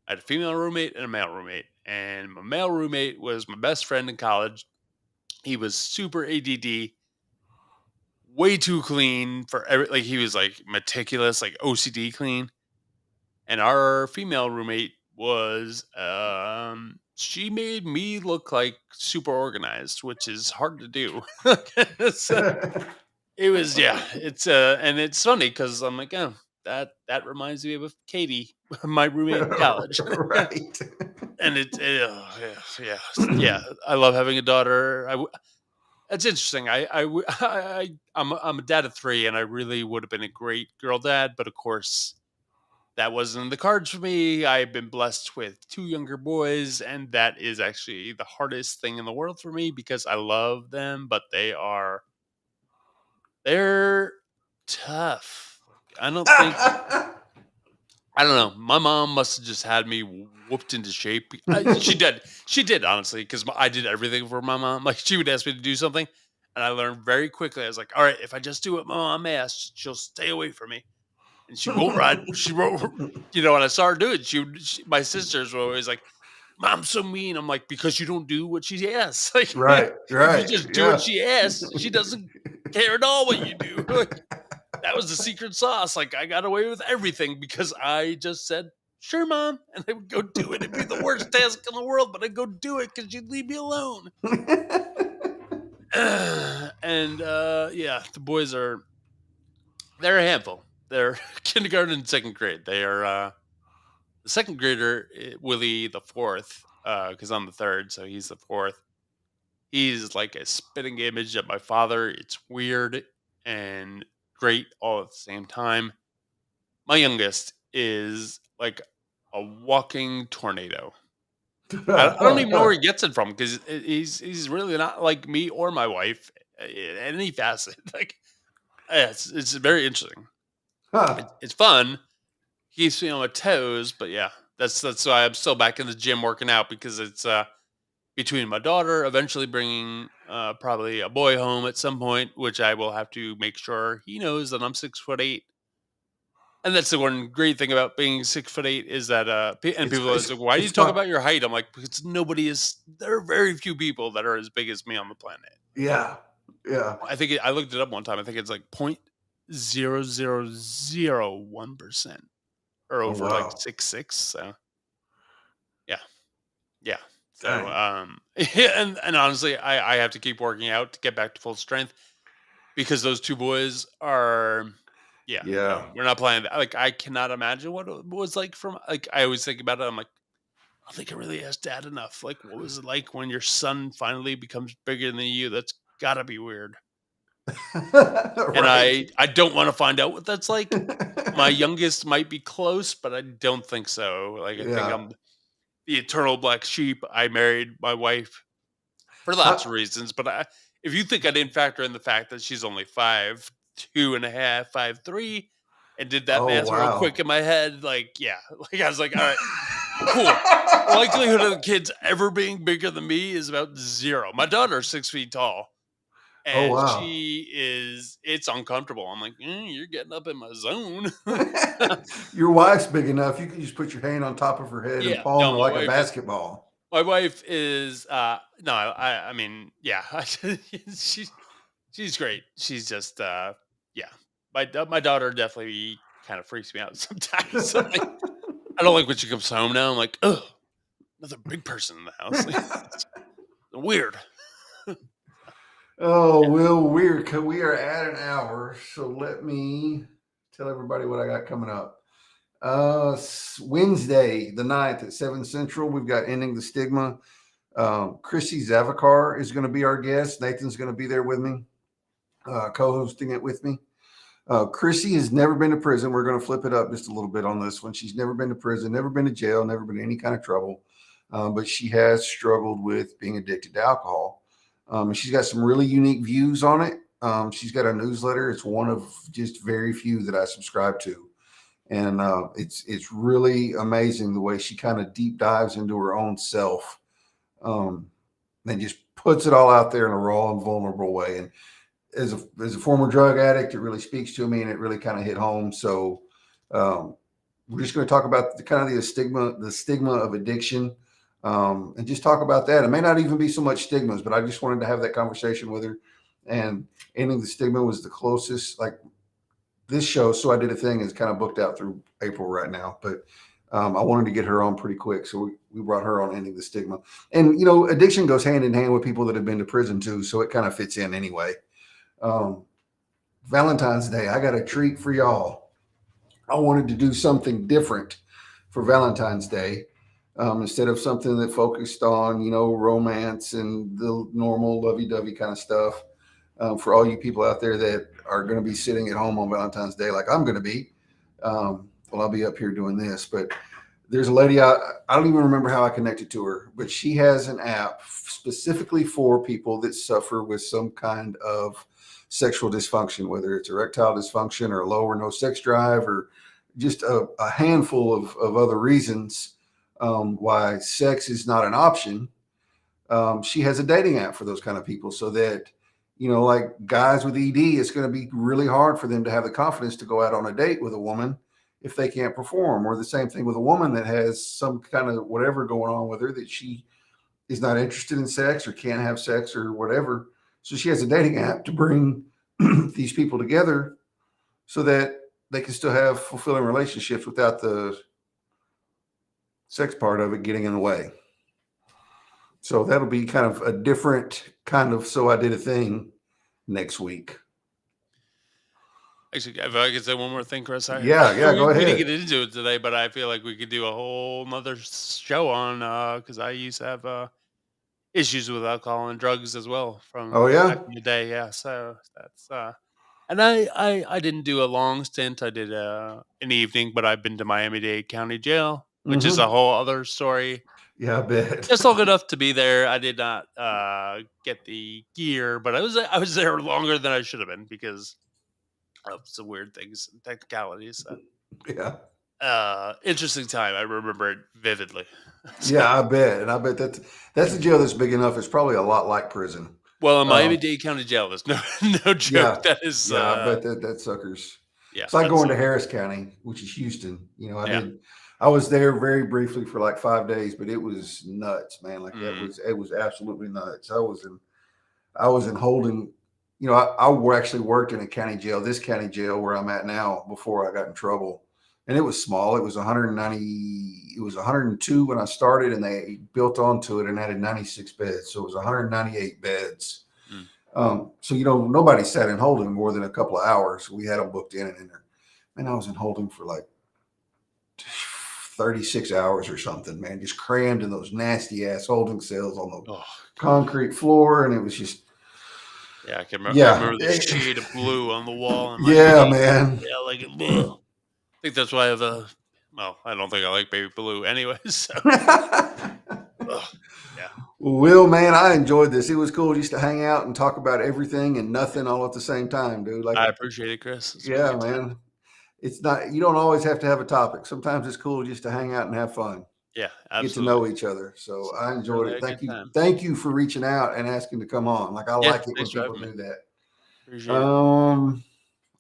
I had a female roommate and a male roommate, and my male roommate was my best friend in college. He was super ADD, way too clean for like he was like meticulous, like OCD clean. And our female roommate was she made me look like super organized, which is hard to do. So it was yeah, it's and it's funny because I'm like, oh, that reminds me of Katie, my roommate in college. Right. And yeah. I love having a daughter. It's interesting. I'm a dad of three, and I really would have been a great girl dad, but of course that wasn't in the cards for me. I've been blessed with two younger boys, and that is actually the hardest thing in the world for me because I love them, but they're tough. I don't think I don't know. My mom must have just had me whooped into shape. She did. She did, honestly, because I did everything for my mom. Like, she would ask me to do something, and I learned very quickly. I was like, all right, if I just do what my mom asks, she'll stay away from me. And she won't ride. She won't, when I saw her do it, my sisters were always like, Mom's so mean. I'm like, because you don't do what she asks. Like, Right. if you Right. just do what Yeah. she asks, she doesn't care at all what you do. Like, that was the secret sauce. Like I got away with everything because I just said, "Sure, mom," and I would go do it. It'd be the worst task in the world, but I'd go do it because you'd leave me alone. And yeah, the boys they're a handful. They're kindergarten and second grade. They are the second grader, Willie the fourth, because I'm the third, so he's the fourth. He's like a spitting image of my father. It's weird and great all at the same time. My youngest is like a walking tornado. I don't even know where he gets it from because he's really not like me or my wife in any facet. Like it's very interesting. Huh. It's fun. Keeps me on my toes, but yeah, that's why I'm still back in the gym working out because it's between my daughter eventually bringing probably a boy home at some point, which I will have to make sure he knows that I'm 6'8". And that's the one great thing about being 6'8" is that, and It's people always it's like, "Why do you it's talk fun. about your height?" I'm like, "Because nobody is. There are very few people that are as big as me on the planet." Yeah. Yeah. I looked it up one time. I think it's like 0.0001% or Oh over like wow. 6'6". So yeah, yeah. So Dang. yeah, and honestly, I have to keep working out to get back to full strength because those two boys are yeah, no, Yeah. we're not playing that. Like, I cannot imagine what it was like from like, I always think about it, I'm like, I don't think I really asked dad enough. Like, what was it like when your son finally becomes bigger than you? That's gotta be weird. And Right. I don't wanna find out what that's like. My youngest might be close, but I don't think so. Like, I think Yeah. I'm the eternal black sheep. I married my wife for lots Huh. of reasons, but if you think I didn't factor in the fact that she's only 5'2.5", 5'3", and did that Oh math real wow. quick in my head, like yeah, like I was like, all right, cool. The likelihood of the kids ever being bigger than me is about zero. My daughter's 6 feet tall, Oh and wow. it's uncomfortable. I'm like, you're getting up in my zone. Your wife's big enough. You can just put your hand on top of her head and Yeah, palm no, her like a basketball. my wife is no, I mean, yeah, she she's great. She's just yeah. My daughter definitely kind of freaks me out sometimes. I'm like, I don't like when she comes home now. I'm like, oh, another big person in the house. Like, it's weird. Oh, Will, we are at an hour, so let me tell everybody what I got coming up. Wednesday, the 9th at 7 Central, we've got Ending the Stigma. Chrissy Zavakar is going to be our guest. Nathan's going to be there with me, co-hosting it with me. Chrissy has never been to prison. We're going to flip it up just a little bit on this one. She's never been to prison, never been to jail, never been in any kind of trouble, but she has struggled with being addicted to alcohol. And she's got some really unique views on it. She's got a newsletter. It's one of just very few that I subscribe to, and it's really amazing the way she kind of deep dives into her own self, and just puts it all out there in a raw and vulnerable way. And as a former drug addict, it really speaks to me, and it really kind of hit home. So we're just going to talk about the stigma of addiction, and just talk about that. It may not even be so much stigmas, but I just wanted to have that conversation with her. And ending the stigma was the closest, like this show. So I did a thing is kind of booked out through April right now, but I wanted to get her on pretty quick. So we brought her on ending the stigma. And, addiction goes hand in hand with people that have been to prison too. So it kind of fits in anyway. Valentine's Day, I got a treat for y'all. I wanted to do something different for Valentine's Day. Instead of something that focused on, romance and the normal lovey-dovey kind of stuff. For all you people out there that are going to be sitting at home on Valentine's Day, like I'm going to be, well, I'll be up here doing this, but there's a lady, I don't even remember how I connected to her, but she has an app specifically for people that suffer with some kind of sexual dysfunction, whether it's erectile dysfunction or low or no sex drive, or just a handful of other reasons why sex is not an option. She has a dating app for those kind of people, so that, like guys with ED, it's going to be really hard for them to have the confidence to go out on a date with a woman if they can't perform, or the same thing with a woman that has some kind of whatever going on with her, that she is not interested in sex or can't have sex or whatever. So she has a dating app to bring these people together so that they can still have fulfilling relationships without the sex part of it getting in the way. So that'll be kind of a different kind of, so I did a thing next week. Actually, if I could say one more thing, Chris, Yeah, go we didn't ahead. get into it today, but I feel like we could do a whole nother show on, because I used to have issues with alcohol and drugs as well Oh from back yeah. in the day. Yeah, so that's and I didn't do a long stint. I did an evening, but I've been to Miami-Dade County Jail, which is a Mm-hmm. whole other story. Yeah, I bet. Just long enough to be there. I did not get the gear, but I was there longer than I should have been because of some weird things and technicalities. So, Yeah. interesting time. I remember it vividly. So, Yeah, I bet. And I bet that's a jail that's big enough. It's probably a lot like prison. well, in Um, Miami-Dade County Jail, there's no no yeah. joke. That is, Yeah, I bet that suckers. yeah, It's like that's going to Harris County, which is Houston. yeah. I was there very briefly for like 5 days, but it was nuts, man. Like Mm, it was absolutely nuts. I was in holding, I actually worked in a county jail, this county jail where I'm at now, before I got in trouble. And it was small. It was 190, it was 102 when I started, and they built onto it and added 96 beds. So it was 198 beds. mm. So, nobody sat in holding more than a couple of hours. We had them booked in and in there. And I was in holding for like 36 hours or something, man, just crammed in those nasty ass holding cells on the Oh, concrete floor. And it was just, yeah. I yeah. remember the shade of blue on the wall in my Yeah, cell. man. Yeah, like it. Bleh. I think that's why I have a. Well, I don't think I like baby blue anyway. So, ugh, yeah, Will, man, I enjoyed this. It was cool just to hang out and talk about everything and nothing all at the same time, dude. Like, I appreciate it, Chris. It's been a yeah, good time. man. It's not, you don't always have to have a topic. Sometimes it's cool just to hang out and have fun, Yeah, get to absolutely. know each other. So I enjoyed Really it. a good Thank you. time. Thank you for reaching out and asking to come on. Like, I Yeah, like it when thanks for people having me. do that. Appreciate it.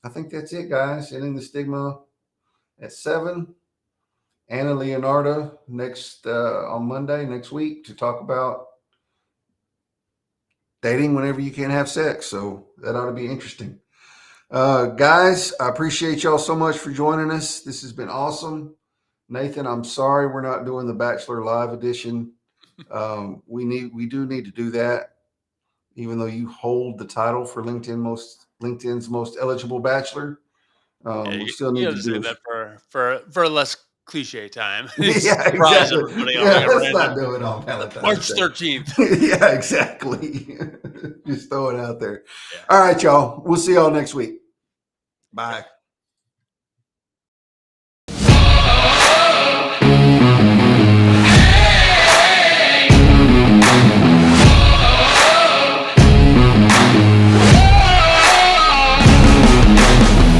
I think that's it, guys. Ending the stigma at 7. Anna Leonardo next on Monday next week to talk about dating whenever you can't have sex. So that ought to be interesting. Guys, I appreciate y'all so much for joining us. This has been awesome. Nathan, I'm sorry we're not doing the Bachelor Live edition. We do need to do that, even though you hold the title for LinkedIn's most eligible bachelor. Yeah, We still you need got to to say do that for a less cliche time. Yeah, Surprise exactly. everybody on Yeah, like a let's random not do it on Valentine's March Day. 13th. Yeah, exactly. Just throw it out there. Yeah. All right, y'all. We'll see y'all next week. Bye.